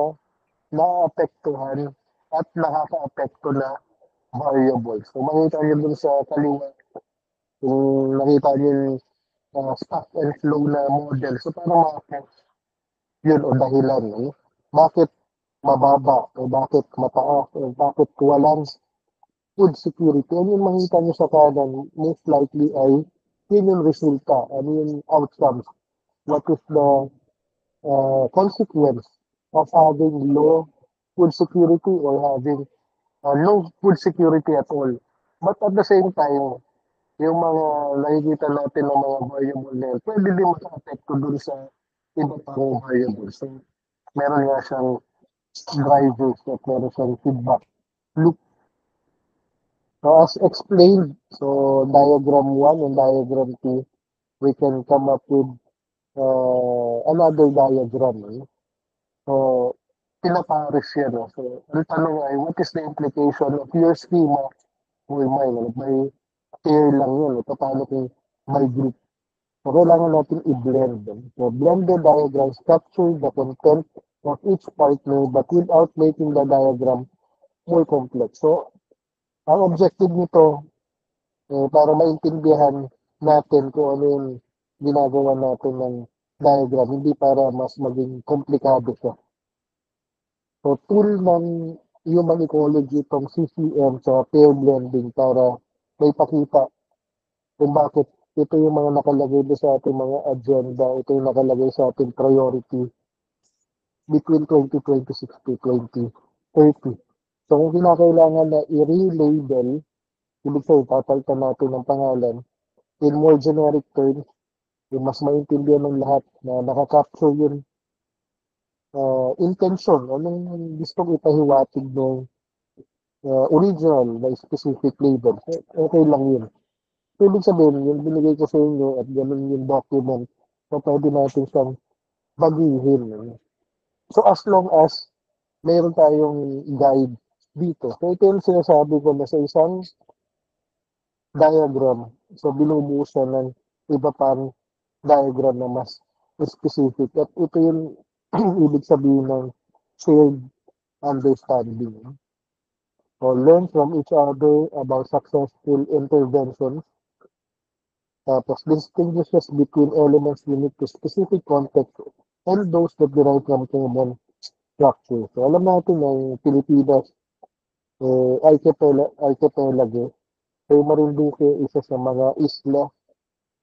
naapektuhan at nakaka-apekto na variables. So, makita nyo dun sa kaliwa, kung nakita nyo yung stock and flow na model. So, parang mga yun o dahilan. Bakit mababa o bakit mataas o bakit walang food security. Ano yung makita nyo sa kanan, most likely ay yun yung resulta, ano yung outcomes. What is the consequence of having low food security or having no food security at all. But at the same time, yung mga nakikita natin ng mga variable na yun, pwede din maka-apekto dun sa iba pang variables. So, meron nga siyang drivers at meron siyang feedback loop. So, as explained, so diagram 1 and diagram 2, we can come up with another diagram. So, pinapares yan. No? So, ang tanong ay, what is the implication of your schema for mine? Ano? By pair lang yun. No? Paano kung by group? So, kailangan natin i-blend. No? So, blended diagrams capture the content of each partner but without making the diagram more complex. So, ang objective nito, para maintindihan natin kung ano yung ginagawa natin ng diagram, hindi para mas maging komplikado siya. So, tool ng human ecology itong CCM sa pair blending para may pakita kung bakit ito yung mga nakalagay doon sa ating mga agenda, ito yung nakalagay sa ating priority between 2026 to 2030. So, kung kinakailangan na i-relabel, ibig sabihin, papalitan natin ng pangalan, in more generic terms, yung mas maintindihan ng lahat na nakakapture yung intention o nung gustong ipahiwatig ng original na specific label. Okay lang yun. So, ibig sabihin, yung binigay ko sa inyo at ganun yung document, so pwede natin siyang bagihin. So, as long as mayroon tayong guide dito. So, ito yung sinasabi ko na sa isang diagram. So, binubuo siya ng iba pang diagram na mas specific. At ito yung ibig sabihin ng shared understanding. So, learn from each other about successful interventions. Tapos, distinguishes between elements unique to specific context and those that derive from common structure. So, alam natin na yung Pilipinas, archipelago. So, Marinduque, isa sa mga isla.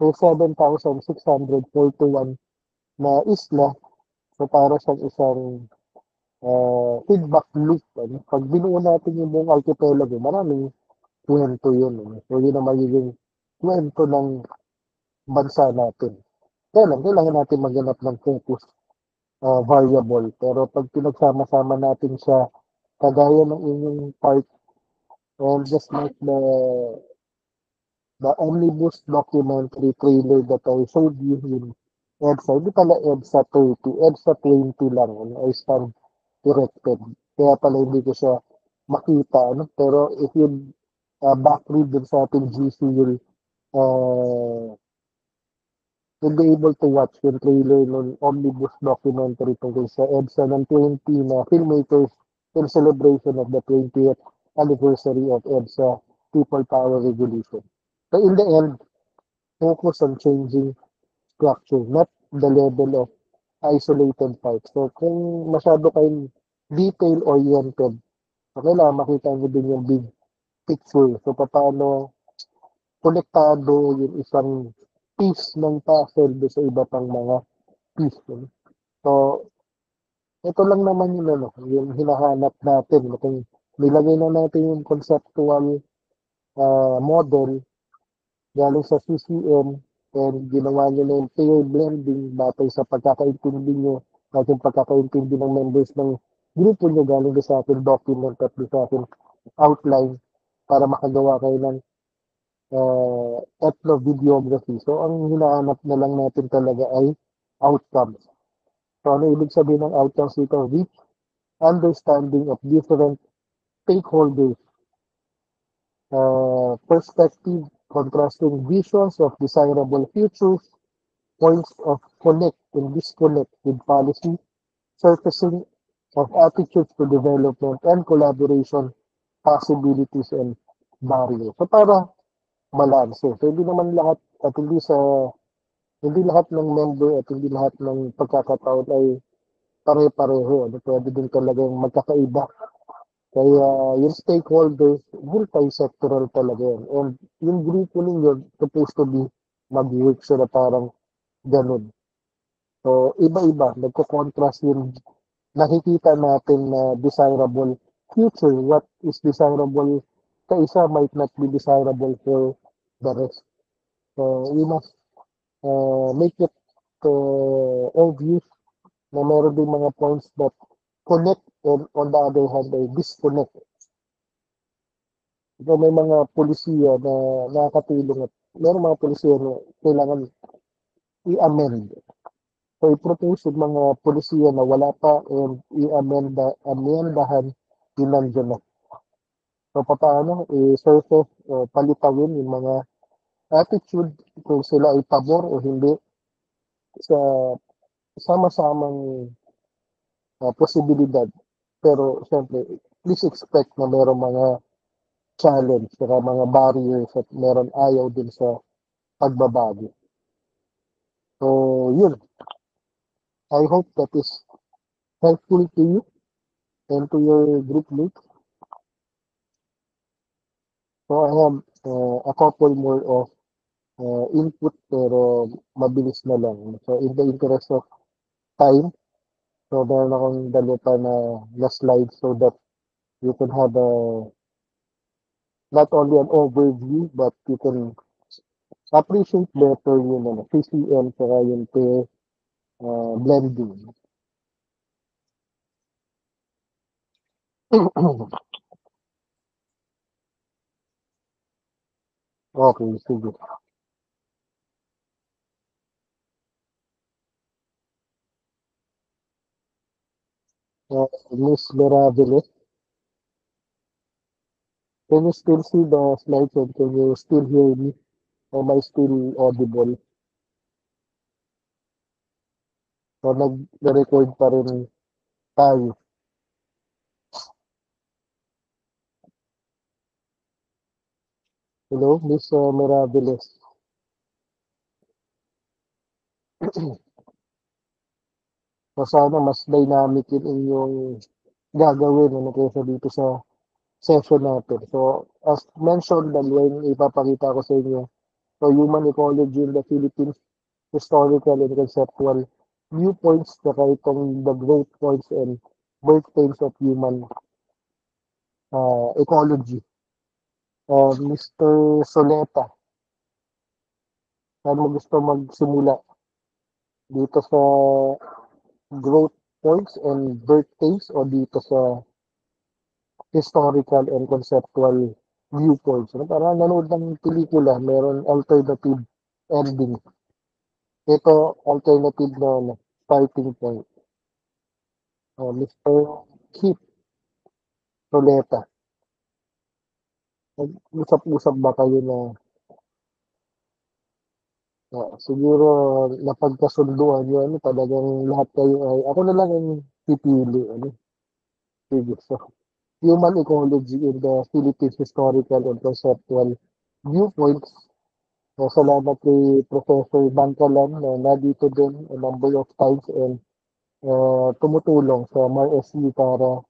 So, 7,641 na isla. So, para sa isang feedback loop. Ano? Pag binuo natin yung buong archipelago, maraming kwento yun. Ano? So, yun ang magiging kwento ng bansa natin. Kaya lang, kailangan natin maghanap ng focus variable. Pero pag pinagsama-sama natin siya, kagaya ng inyong part, and just like the omnibus documentary trailer that I showed you in EDSA, hindi pala EDSA 30, EDSA 20 lang, ano, I stand corrected. Kaya pala hindi ko siya makita, ano? Pero if you backread dun sa ating GC, uh, you'll be able to watch yung trailer ng omnibus documentary tungkol sa EDSA ng 20 na filmmakers in celebration of the 20th anniversary of EDSA People Power Revolution. So in the end, focus on changing structure, not the level of isolated parts. So kung masyado kayong detail-oriented, so kailangan makita nyo din yung big picture. So paano konektado yung isang piece ng puzzle do sa iba pang mga piece. So, ito lang naman yung, yung hinahanap natin. Kung nilagay na natin yung conceptual model galing sa CCM, and ginawa niyo na yung pair blending batay sa pagkakaintindi niyo at yung pagkakaintindi ng members ng grupo niyo galing doon sa ating document at doon sa ating outline para makagawa kayo ng ethnovideography. So, ang hinahanap na lang natin talaga ay outcomes. So, ano ibig sabihin ng outcomes dito? Reach understanding of different stakeholders, perspective, contrasting visions of desirable futures, points of connect and disconnect with policy, surfacing of attitudes to development and collaboration, possibilities and barriers. So para balanse. So hindi naman lahat at hindi lahat ng member at hindi lahat ng pagkakataon ay pare-pareho. Ano, pwede din talaga yung magkakaiba. Kaya yung stakeholders, multi-sectoral talaga yan. And yung grupo ninyo, supposed to be mag-work sila parang ganun. So, iba-iba. Nagko-contrast yung nakikita natin na desirable future. What is desirable sa isa might not be desirable for the rest. So, we must make it obvious na meron din mga points that connect and on the other hand ay disconnect. So, may mga polisiya na nakakatulong at meron mga polisiya na kailangan i-amend. So, i-propose yung mga polisiya na wala pa and amendahan yung nandiyan na. So, paano i-surface o palitawin yung mga attitude kung sila ay pabor o hindi sa sama-samang posibilidad. Pero, siyempre, please expect na meron mga challenge, saka mga barriers at meron ayaw din sa pagbabago. So, yun. I hope that is helpful to you and to your group mates. So, I have a couple more of input pero mabilis na lang. So, in the interest of time, so meron akong dalawa pa na slide so that you can have not only an overview but you can appreciate better yung PCM saka yung pair blending. Okay, sige. Miss Mirabile, can you still see the slides and can you still hear me? Am I still audible? So, nag-record pa rin tayo. Hello, Miss Mirabiles. So, sana mas dynamic yung inyong gagawin ano, kaysa dito sa session natin. So, as mentioned, dalawang ipapakita ko sa inyo. So, human ecology in the Philippines, historical and conceptual viewpoints, saka itong the growth points and birthplace of human ecology. Mr. Soleta, saan mo gusto magsimula? Dito sa growth points and birthplace o dito sa historical and conceptual viewpoints? Ano, parang nanood ng pelikula, meron alternative ending. Ito, alternative na starting point. Mr. Keith Soleta, nag-usap-usap ba kayo na siguro napagkasunduan nyo, ano, talagang lahat kayo ay, ako na lang ang pipili, ano, sige, so, human ecology in the Philippines historical and conceptual viewpoints. Salamat kay Professor Bangkalan na nandito din a number of times and tumutulong sa MRSU para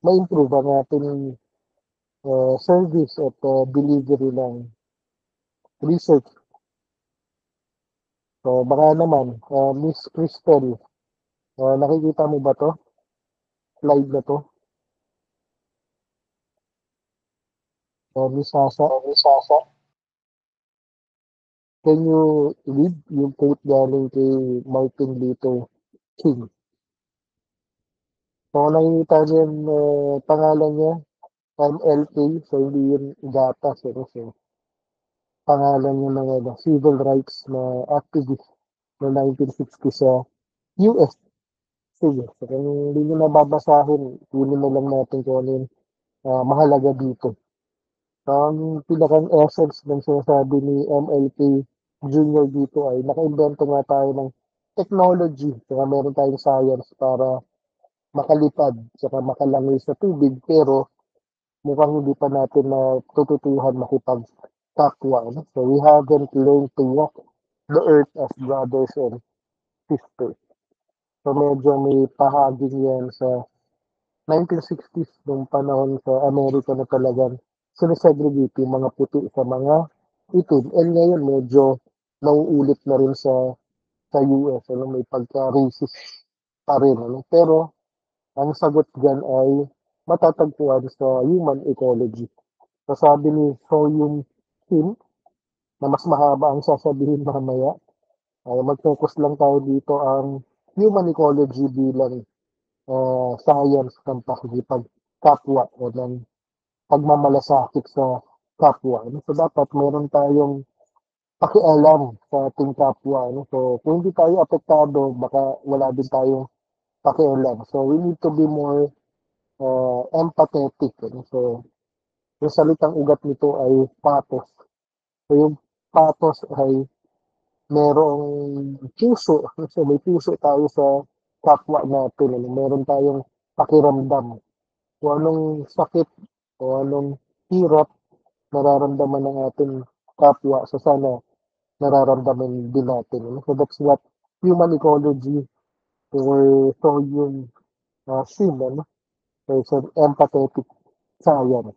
ma-improve ang ating service at delivery ng research. So baka naman, Miss Crystal, nakikita mo ba to? Slide na to? Miss Sasa? Can you read yung quote galing kay Martin Luther King? So, kung nakikita niyo yung pangalan niya, MLK, so hindi yun gatas, so pangalan niya ng civil rights na activist no 1960 sa US. Sige, so kung hindi nyo nababasahin, kunin na lang natin kung ano yung mahalaga dito. Ang pinakang essence ng sinasabi ni MLK Jr. dito ay naka-invento nga tayo ng technology, saka meron tayong science para makalipad, saka makalangoy sa tubig, pero mukhang hindi pa natin na tututuhan makipag-kapwa. No? So we haven't learned to walk the earth as brothers and sisters. So medyo may pahaging yan sa 1960s nung panahon sa Amerika na talagang sinesegregate yung mga puti sa mga itim. And ngayon medyo nauulit na rin sa US. Ano, may pagka-racist pa rin. Ano? Pero ang sagot dyan ay matatagpuan sa human ecology. So sabi ni Soyun Kim na mas mahaba ang sasabihin mamaya, ay mag-focus lang tayo dito ang human ecology bilang science ng pakikipagkapwa o ng pagmamalasakit sa kapwa. No? So dapat meron tayong pakialam sa ating kapwa. No? So kung hindi tayo apektado, baka wala din tayong pakialam. So we need to be more empathetic. No? So yung salitang ugat nito ay pathos. So yung pathos ay merong puso. So may puso tayo sa kapwa natin. Ano? Meron tayong pakiramdam. Kung anong sakit o anong hirap nararamdaman ng ating kapwa. So sana nararamdaman din natin. Ano? So that's what human ecology or so yung SHIM. Ano? So it's an empathetic science.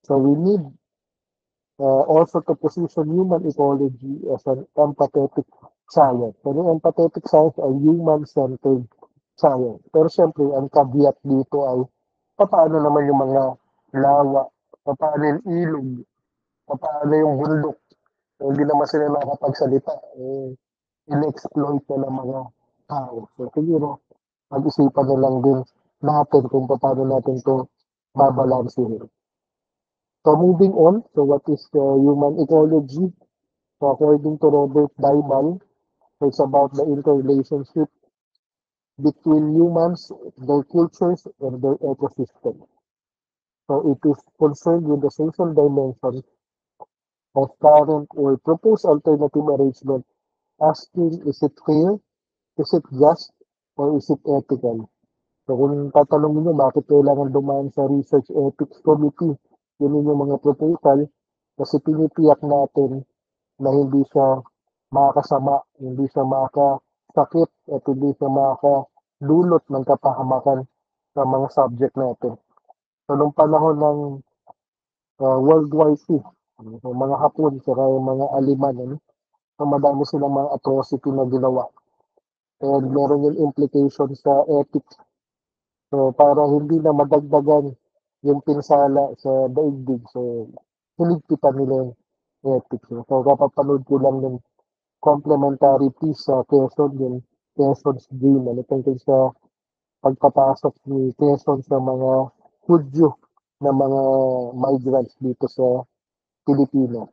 So we need also to position human ecology as an empathetic science. So yung empathetic science ay human-centered science. Pero siyempre, ang caveat dito ay paano naman yung mga lawa, paano yung ilog, paano yung bundok. Hindi naman sila nakakapagsalita. In-exploit na ng mga tao. So siguro, mag-isipan na lang din natin kung paano natin to babalansin. So moving on, so what is human ecology? So according to Robert Dybal, so it's about the interrelationship between humans, their cultures, and their ecosystem. So it is concerned with the social dimension of current or proposed alternative arrangement, asking is it fair, is it just, or is it ethical? So kung tatanungin nyo bakit kailangan dumaan sa Research Ethics Committee, yun yung mga proposal, kasi pinitiyak natin na hindi siya makakasama, hindi siya makakasakit, at hindi siya makakadulot ng kapahamakan sa mga subject natin. So, nung panahon ng World War II, yung mga Hapon, saka yung mga Aliman, so madami silang mga atrocity na ginawa. And meron yung implication sa ethics. So, para hindi na madagdagan yung pinsala sa daigdig. So, hinigpitan nila yung ethics. So, kapapanood ko lang yung complementary piece sa Quezon, yung Quezon's Dream. Ano tungkol sa pagpapasok ni Quezon sa mga Hudyo na mga migrants dito sa Pilipinas.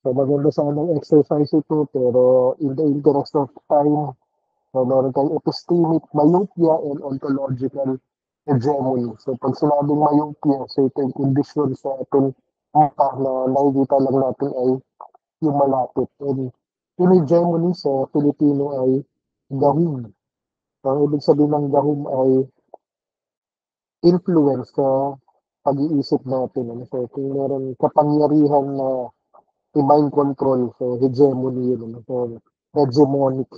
So maganda sanang exercise ito pero in the interest of time, so meron tayong epistemic myopia and ontological hegemony. So pag sinabing myopia, so ito yung condition sa ating mata na nakikita lang natin ay yung malapit. And yung hegemony sa Pilipino ay gahum. So ang ibig sabihin ng gahum ay influence sa pag-iisip natin. Ano? So kung meron kapangyarihan na i-mind control, so hegemony yun. Ano? So hegemonic.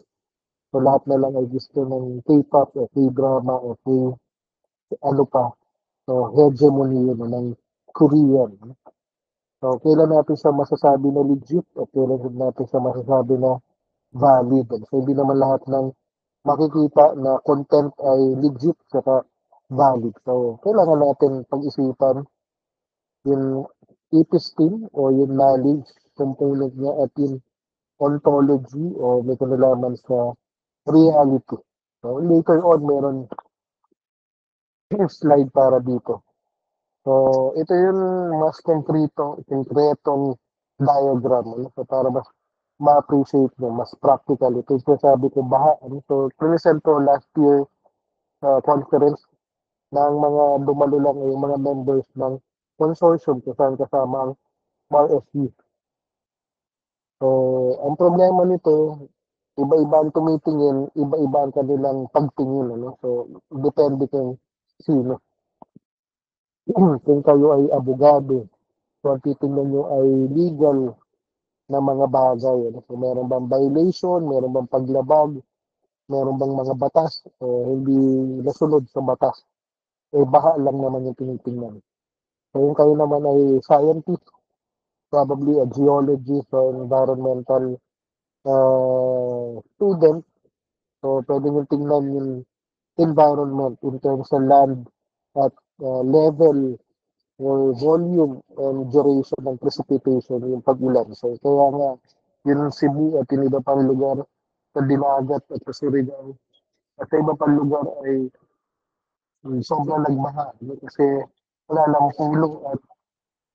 So lahat na lang ay gusto ng K-pop o K-drama o K ano pa. So hegemony yun ng Korean. So kailan natin siya masasabi na legit o kailan natin siya masasabi na valid. So hindi naman lahat ng makikita na content ay legit saka valid. So kailangan natin pag-isipan yung episteme o yung knowledge component niya at yung ontology o may kinalaman sa reality. So, later on, meron slide para dito. So, ito yung mas konkretong diagram. Ano? So, para mas ma-appreciate nyo, mas practical. Ito yung sinasabi ko, baha. Ano? So, present ko last year conference ng mga dumalo lang yung mga members ng consortium kung saan kasama ang MARSU. So, ang problema nito, iba-iba ang tumitingin, iba-iba ang kanilang pagtingin. Ano? So, depende kung sino. Kung kayo ay abogado, so ang titingnan nyo ay legal na mga bagay. Ano? So, meron bang violation, meron bang paglabag, meron bang mga batas, o hindi nasunod sa batas. Eh, baha lang naman yung tinitingnan. So, kung kayo naman ay scientist, probably a geologist or environmental student, so pwede nyo tingnan yung environment in terms of land at level or volume and duration ng precipitation, yung pag-ulan. So, kaya nga, yung Cebu at yung iba pang lugar sa Dinagat at sa Surigao at sa iba pang lugar ay sobrang nagbaha. No? Kasi wala lang tulong at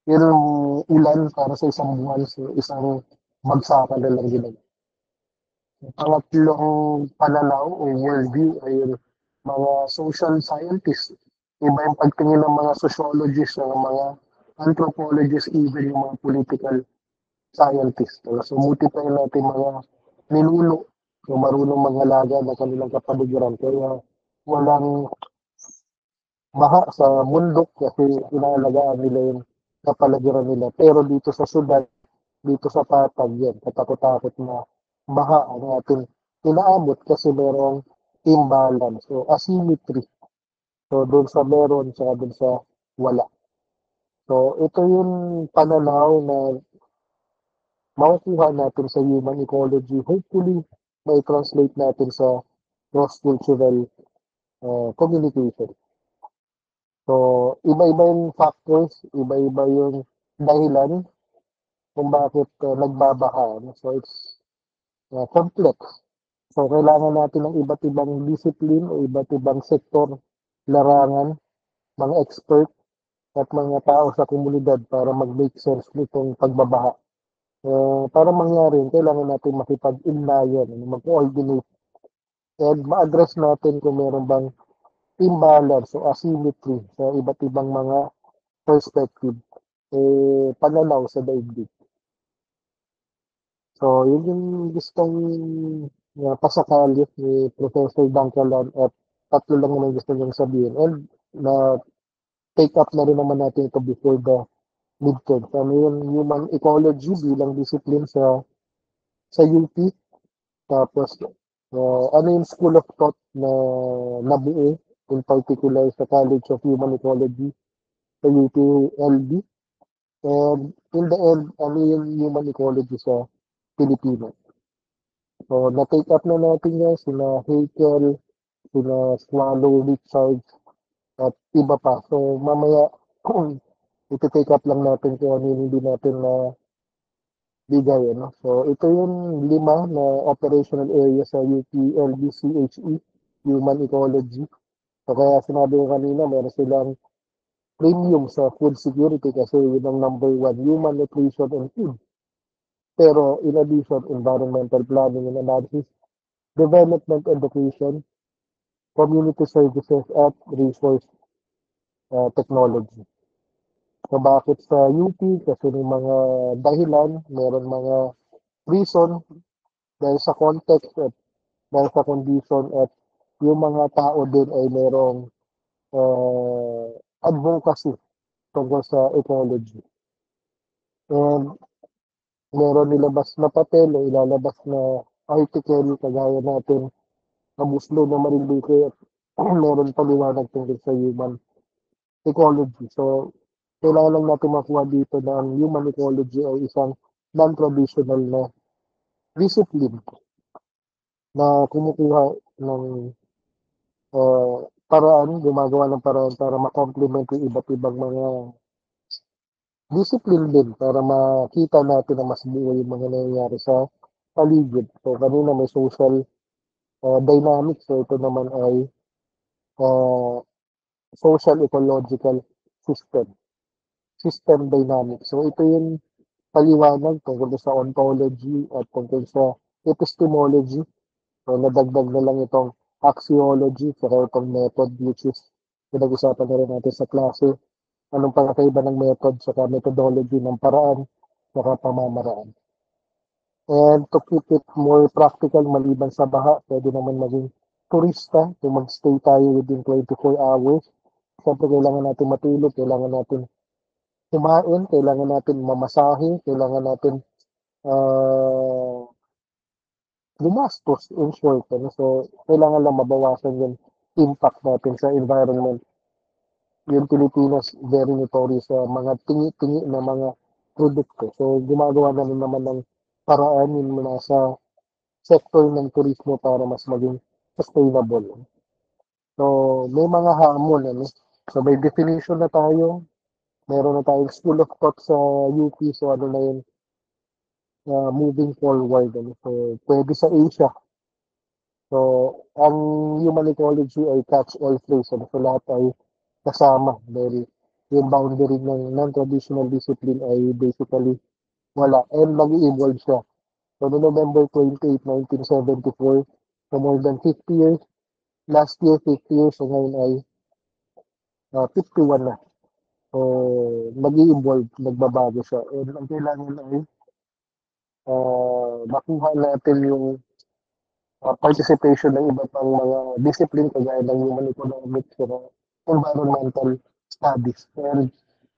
yung ulan para sa isang buwan, so isang bagsakan na lang ginawa. Pangatlong pananaw o worldview ay yung mga social scientists. Iba yung pagtingin ng mga sociologists, ng mga anthropologists, even yung mga political scientists. So, multiply natin mga ninuno o marunong mangalaga ng kanilang kapaligiran. Kaya walang baha sa bundok kasi inaalagaan nila yung kapaligiran nila. Pero dito sa syudad, dito sa Patag yan, katakot-takot na baha ang ating inaabot kasi merong imbalance. So, asymmetry. So, doon sa meron, saka doon sa wala. So, ito yung pananaw na makukuha natin sa human ecology. Hopefully, may translate natin sa cross-cultural communication. So, iba-iba yung factors, iba-iba yung dahilan kung bakit nagbabaha. No? So, it's complex. So, kailangan natin ng iba't ibang discipline o iba't ibang sektor, larangan, mga expert, at mga tao sa komunidad para mag-make sense nitong pagbabaha. Para mangyari, kailangan natin makipag-ugnayan, mag-coordinate, and ma-address natin kung meron bang imbalance o asymmetry sa iba't ibang mga perspective, pananaw sa daigdig. So, yun yung gustong pasakali ni Professor Dangkalan at tatlo lang naman gusto niyang sabihin. And na take up na rin naman natin ito before the midterm. So, ano yung human ecology bilang discipline sa UP. Tapos, ano yung school of thought na nabuo in particular sa College of Human Ecology sa UPLB. And in the end, ano yung human ecology sa Pilipino. So, na-take up na natin yan, sina Haeckel, sina Swallow, Richards, at iba pa. So, mamaya, iti-take up lang natin kung ano yung hindi natin na bigay. Ano? So, ito yung 5 na operational area sa UPLB-CHE, Human Ecology. So, kaya sinabi ko kanina, meron silang premium sa food security kasi yun ang number 1, human nutrition and food. Pero, in addition, environmental planning and analysis, development education, community services, at resource technology. So, bakit sa UP? Kasi may mga dahilan, meron mga reason, dahil sa context at dahil sa condition at yung mga tao din ay merong advocacy tungkol sa ecology. And meron nilabas na papel o ilalabas na article kagaya natin na Muslo na Marinduque at meron paliwanag tungkol sa human ecology. So, kailangan lang natin makuha dito na ang human ecology ay isang non-traditional na discipline na kumukuha ng paraan, gumagawa ng paraan para ma-complement yung iba't ibang mga discipline din para makita natin na mas buo yung mga nangyayari sa paligid. So, kanina may social dynamics. So, ito naman ay uh, social ecological system. System dynamics. So, ito yung paliwanag tungkol sa ontology at tungkol sa epistemology. So, nadagdag na lang itong axiology saka itong method which is pinag-usapan na rin natin sa klase. Anong pagkakaiba ng method saka methodology ng paraan saka pamamaraan. And to keep it more practical, maliban sa baha, pwede naman maging turista kung magstay tayo within 24 hours. Siyempre, kailangan natin matulog, kailangan natin kumain, kailangan natin mamasahe, kailangan natin uh, gumastos in short. Ano? So, kailangan lang mabawasan yung impact natin sa environment. Yung Pilipinas, very notorious sa mga tingi-tingi na mga produkto. So, gumagawa na rin naman ng paraan yung nasa sector ng turismo para mas maging sustainable. So, may mga hamon. Ano? So, may definition na tayo. Meron na tayong School of Thought sa UP. So, ano na yun, moving forward. Ano? So, pwede sa Asia. So, ang human ecology ay catch-all phrase. Ano? So, lahat ay kasama. Dahil yung boundary ng non-traditional discipline ay basically wala. And nag-evolve siya. So, no November 28, 1974, so more than 50 years, last year 50 years, so ngayon ay 51 na. So, nag-evolve, nagbabago siya. And ang kailangan ay makuha natin yung participation ng iba pang mga discipline kagaya ng human economics, environmental studies, and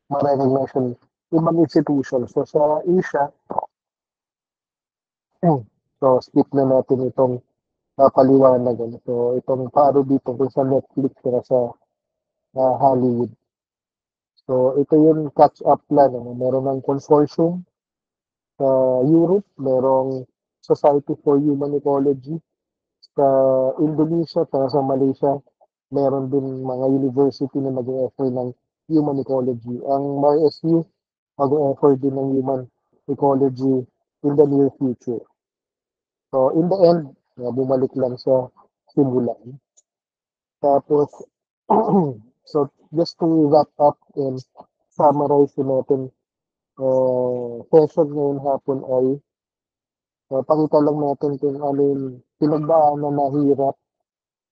ma-recognition ibang institutions. So, sa Asia, so skip na natin itong paliwanag. Ano. So, itong paro dito kung sa Netflix kaya sa Hollywood. So, ito yung catch-up plan. Ano. Meron ng consortium sa Europe, merong Society for Human Ecology sa Indonesia, sa Malaysia, meron din mga university na nag-offer ng human ecology. Ang MRSU, mag-offer din ng human ecology in the near future. So, in the end, bumalik lang sa simulan. Tapos, so, just to wrap up and summarize natin, session ngayon hapon ay pakita lang natin kung ano yung pinagdaanan na hirap.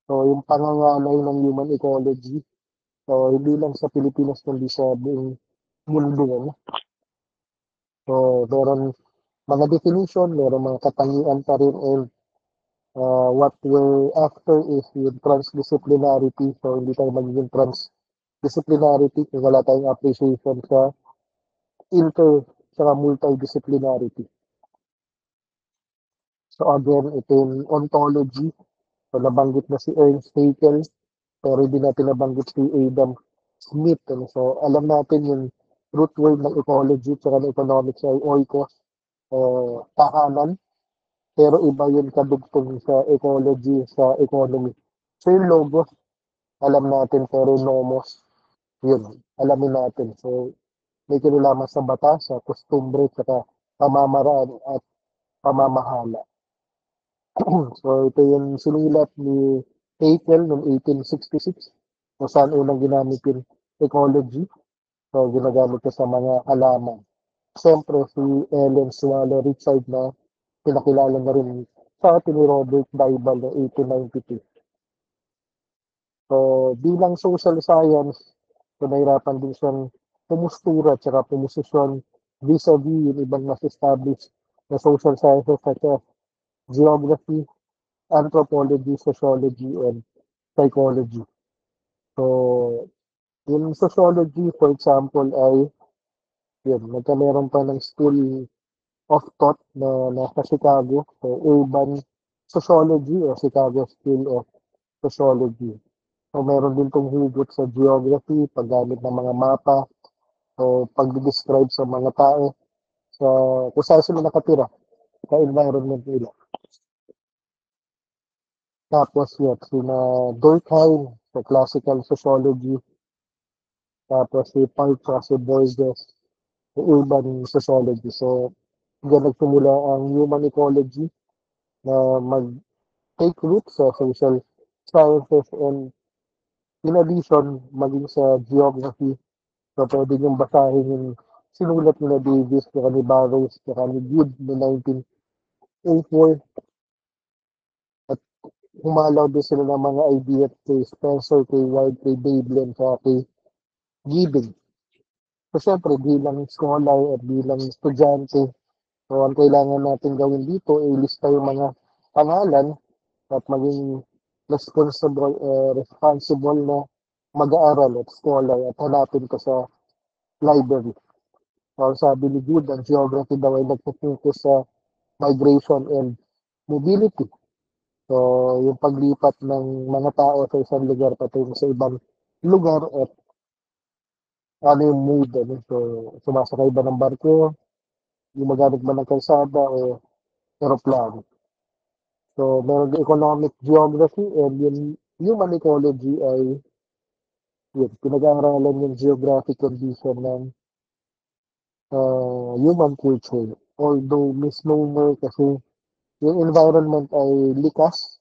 So, yung pangangalay ng human ecology. So, hindi lang sa Pilipinas, kundi sa buong mundo. Ano? So, meron mga definition, meron mga katangian pa rin, and what we're after is yung transdisciplinarity. So, hindi tayo magiging transdisciplinarity kung wala tayong appreciation sa sa multidisciplinarity. So, again, ito yung ontology. So, nabanggit na si Ernst Haeckel, pero hindi natin nabanggit si Adam Smith. Ano? So, alam natin yung root word ng ecology at ng economics ay oikos, tahanan, pero iba yun kadugtong sa ecology, sa economy. So, yung logos, alam natin, pero nomos, yun, alamin natin. So, may kinalaman sa batas, sa kustumbre, saka pamamaraan at pamamahala. So, ito yung sinulat ni Haeckel noong 1866 kung saan unang ginamit yung ecology. So, ginagamit ko sa mga halaman. Siyempre, si Ellen Swallow Richard na pinakilala na rin sa atin ni Robert Bible noong 1892. So, bilang social science, so nahirapan din siyang pumustura at saka pumusisyon vis-a-vis yung ibang mas-established na social sciences such as geography, anthropology, sociology, and psychology. So, yung sociology, for example, ay yun, nagkameron pa ng School of Thought na nasa Chicago. So, urban sociology o Chicago School of Sociology. So, meron din itong hugot sa geography, paggamit ng mga mapa, o pag-describe sa mga tao, sa kung saan sila nakatira, sa environment nila. Tapos yun, sina Durkheim sa classical sociology, tapos si Park sa si Borges urban sociology. So, diyan nagsimula ang human ecology na mag-take root sa social sciences and in addition, maging sa geography. So, pwede niyong basahin yung sinulat nila Davis, saka ni Burroughs, saka ni Good no 1904 at humalaw din sila ng mga idea kay Spencer, kay Ward, kay Veblen, saka kay Gibbon. So, syempre, bilang scholar at bilang estudyante, so, ang kailangan natin gawin dito ay lista yung mga pangalan at maging responsible na mag-aaral at scholar at hanapin ko sa library. So, sabi ni Good, ang geography daw ay nagpo-focus sa migration and mobility. So, yung paglipat ng mga tao sa isang lugar patungo sa ibang lugar at ano yung mood. Ano? So, sumasakay ba ng barko, gumagamit ba ng kalsada o aeroplano. So, meron din economic geography and yung human ecology ay yun, pinag-aaralan yung geographic condition ng human culture. Although misnomer kasi yung environment ay likas,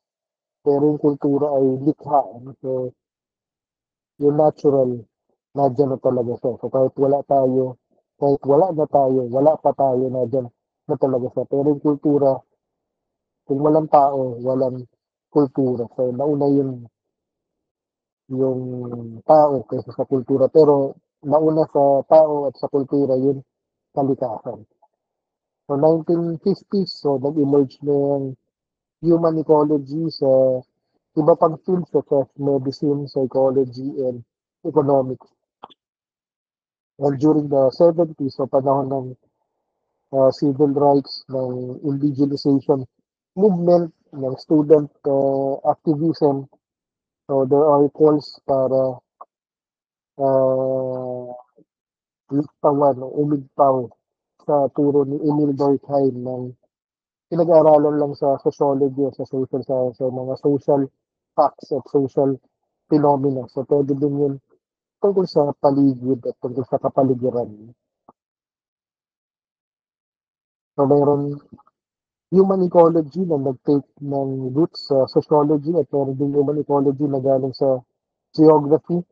pero yung kultura ay likha. Ano? So, yung natural, nandiyan na talaga siya. So, kahit wala na tayo, wala pa tayo, nandiyan na talaga siya. Pero yung kultura, kung walang tao, walang kultura. So, nauna yung tao kaysa sa kultura. Pero, nauna sa tao at sa kultura, yun kalikasan. So, 1950s, so, nag-emerge na yung human ecology sa iba pang fields such as medicine, psychology, and economics. And during the 70s, so panahon ng civil rights, ng indigenization movement, ng student activism, so there are calls para uh, liktawan o umigpaw sa turo ni Emil Durkheim ng pinag-aaralan lang sa sociology o sa social science o mga social facts at social phenomena. So, pwede din yun tungkol sa paligid at tungkol sa kapaligiran. So, mayroon human ecology na nag-take ng roots sa sociology at meron din human ecology na galing sa geography.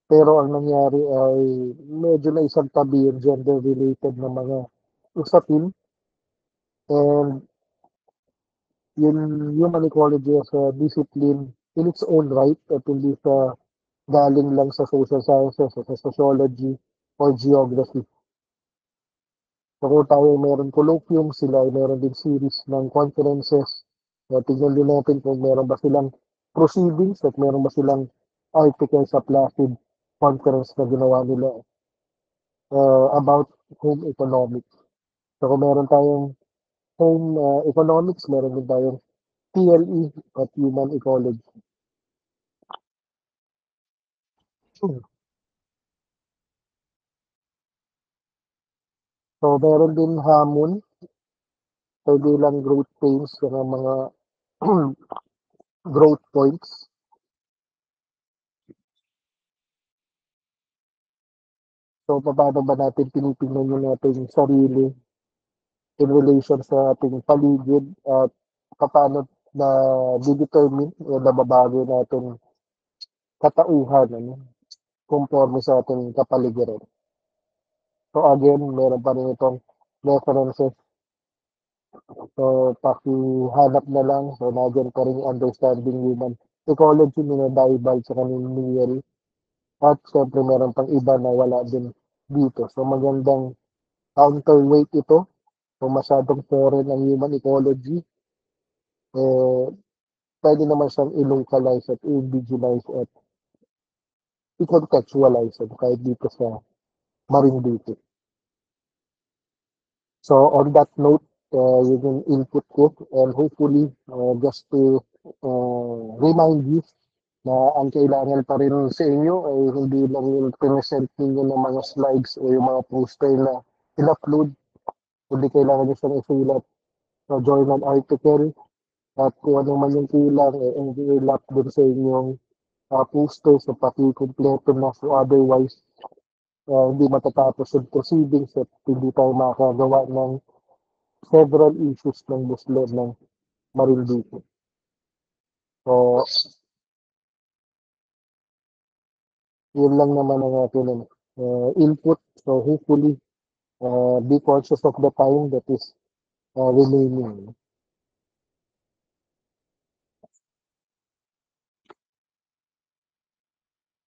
Pero ang nangyari ay medyo na isang tabi yung gender-related na mga usapin. And yung human ecology as a discipline in its own right at hindi sa galing lang sa social sciences o sa sociology or geography. So kung tayo meron colloquium, sila ay meron din series ng conferences. Tignan din natin kung meron ba silang proceedings at meron ba silang article sa Placid conference na ginawa nila about home economics. So kung meron tayong home economics, meron din tayong TLE at human ecology. So meron din hamon, pwede lang growth pains, ng mga growth points. So, paano ba natin tinitingnan yung ating sarili in relation sa ating paligid at paano na determine o nababago natin katauhan conforme sa ating kapaligiran. So again, meron pa rin itong references. So pakihanap na lang. So nandiyan pa rin understanding human ecology ni Daibal sa kanil Niel. At syempre meron pang iba na wala din dito. So magandang counterweight ito. Kung masyadong foreign ang human ecology, eh, pwede naman siyang i-localize at indigenize at i-contextualize kahit dito sa Marinduque. So on that note, yun yung input ko and hopefully just to remind you na ang kailangan pa rin sa inyo ay hindi lang yung present ninyo ng mga slides o yung mga poster na in-upload, kundi kailangan nyo siyang isulat sa journal article at kung ano man yung kulang, i-lap din sa inyong poster sa pati kompleto na so otherwise hindi matatapos yung proceedings at hindi tayo makagawa ng several issues ng Muslim ng Marinduque. So, yun lang naman ang ating input. So, hopefully, be conscious of the time that is remaining.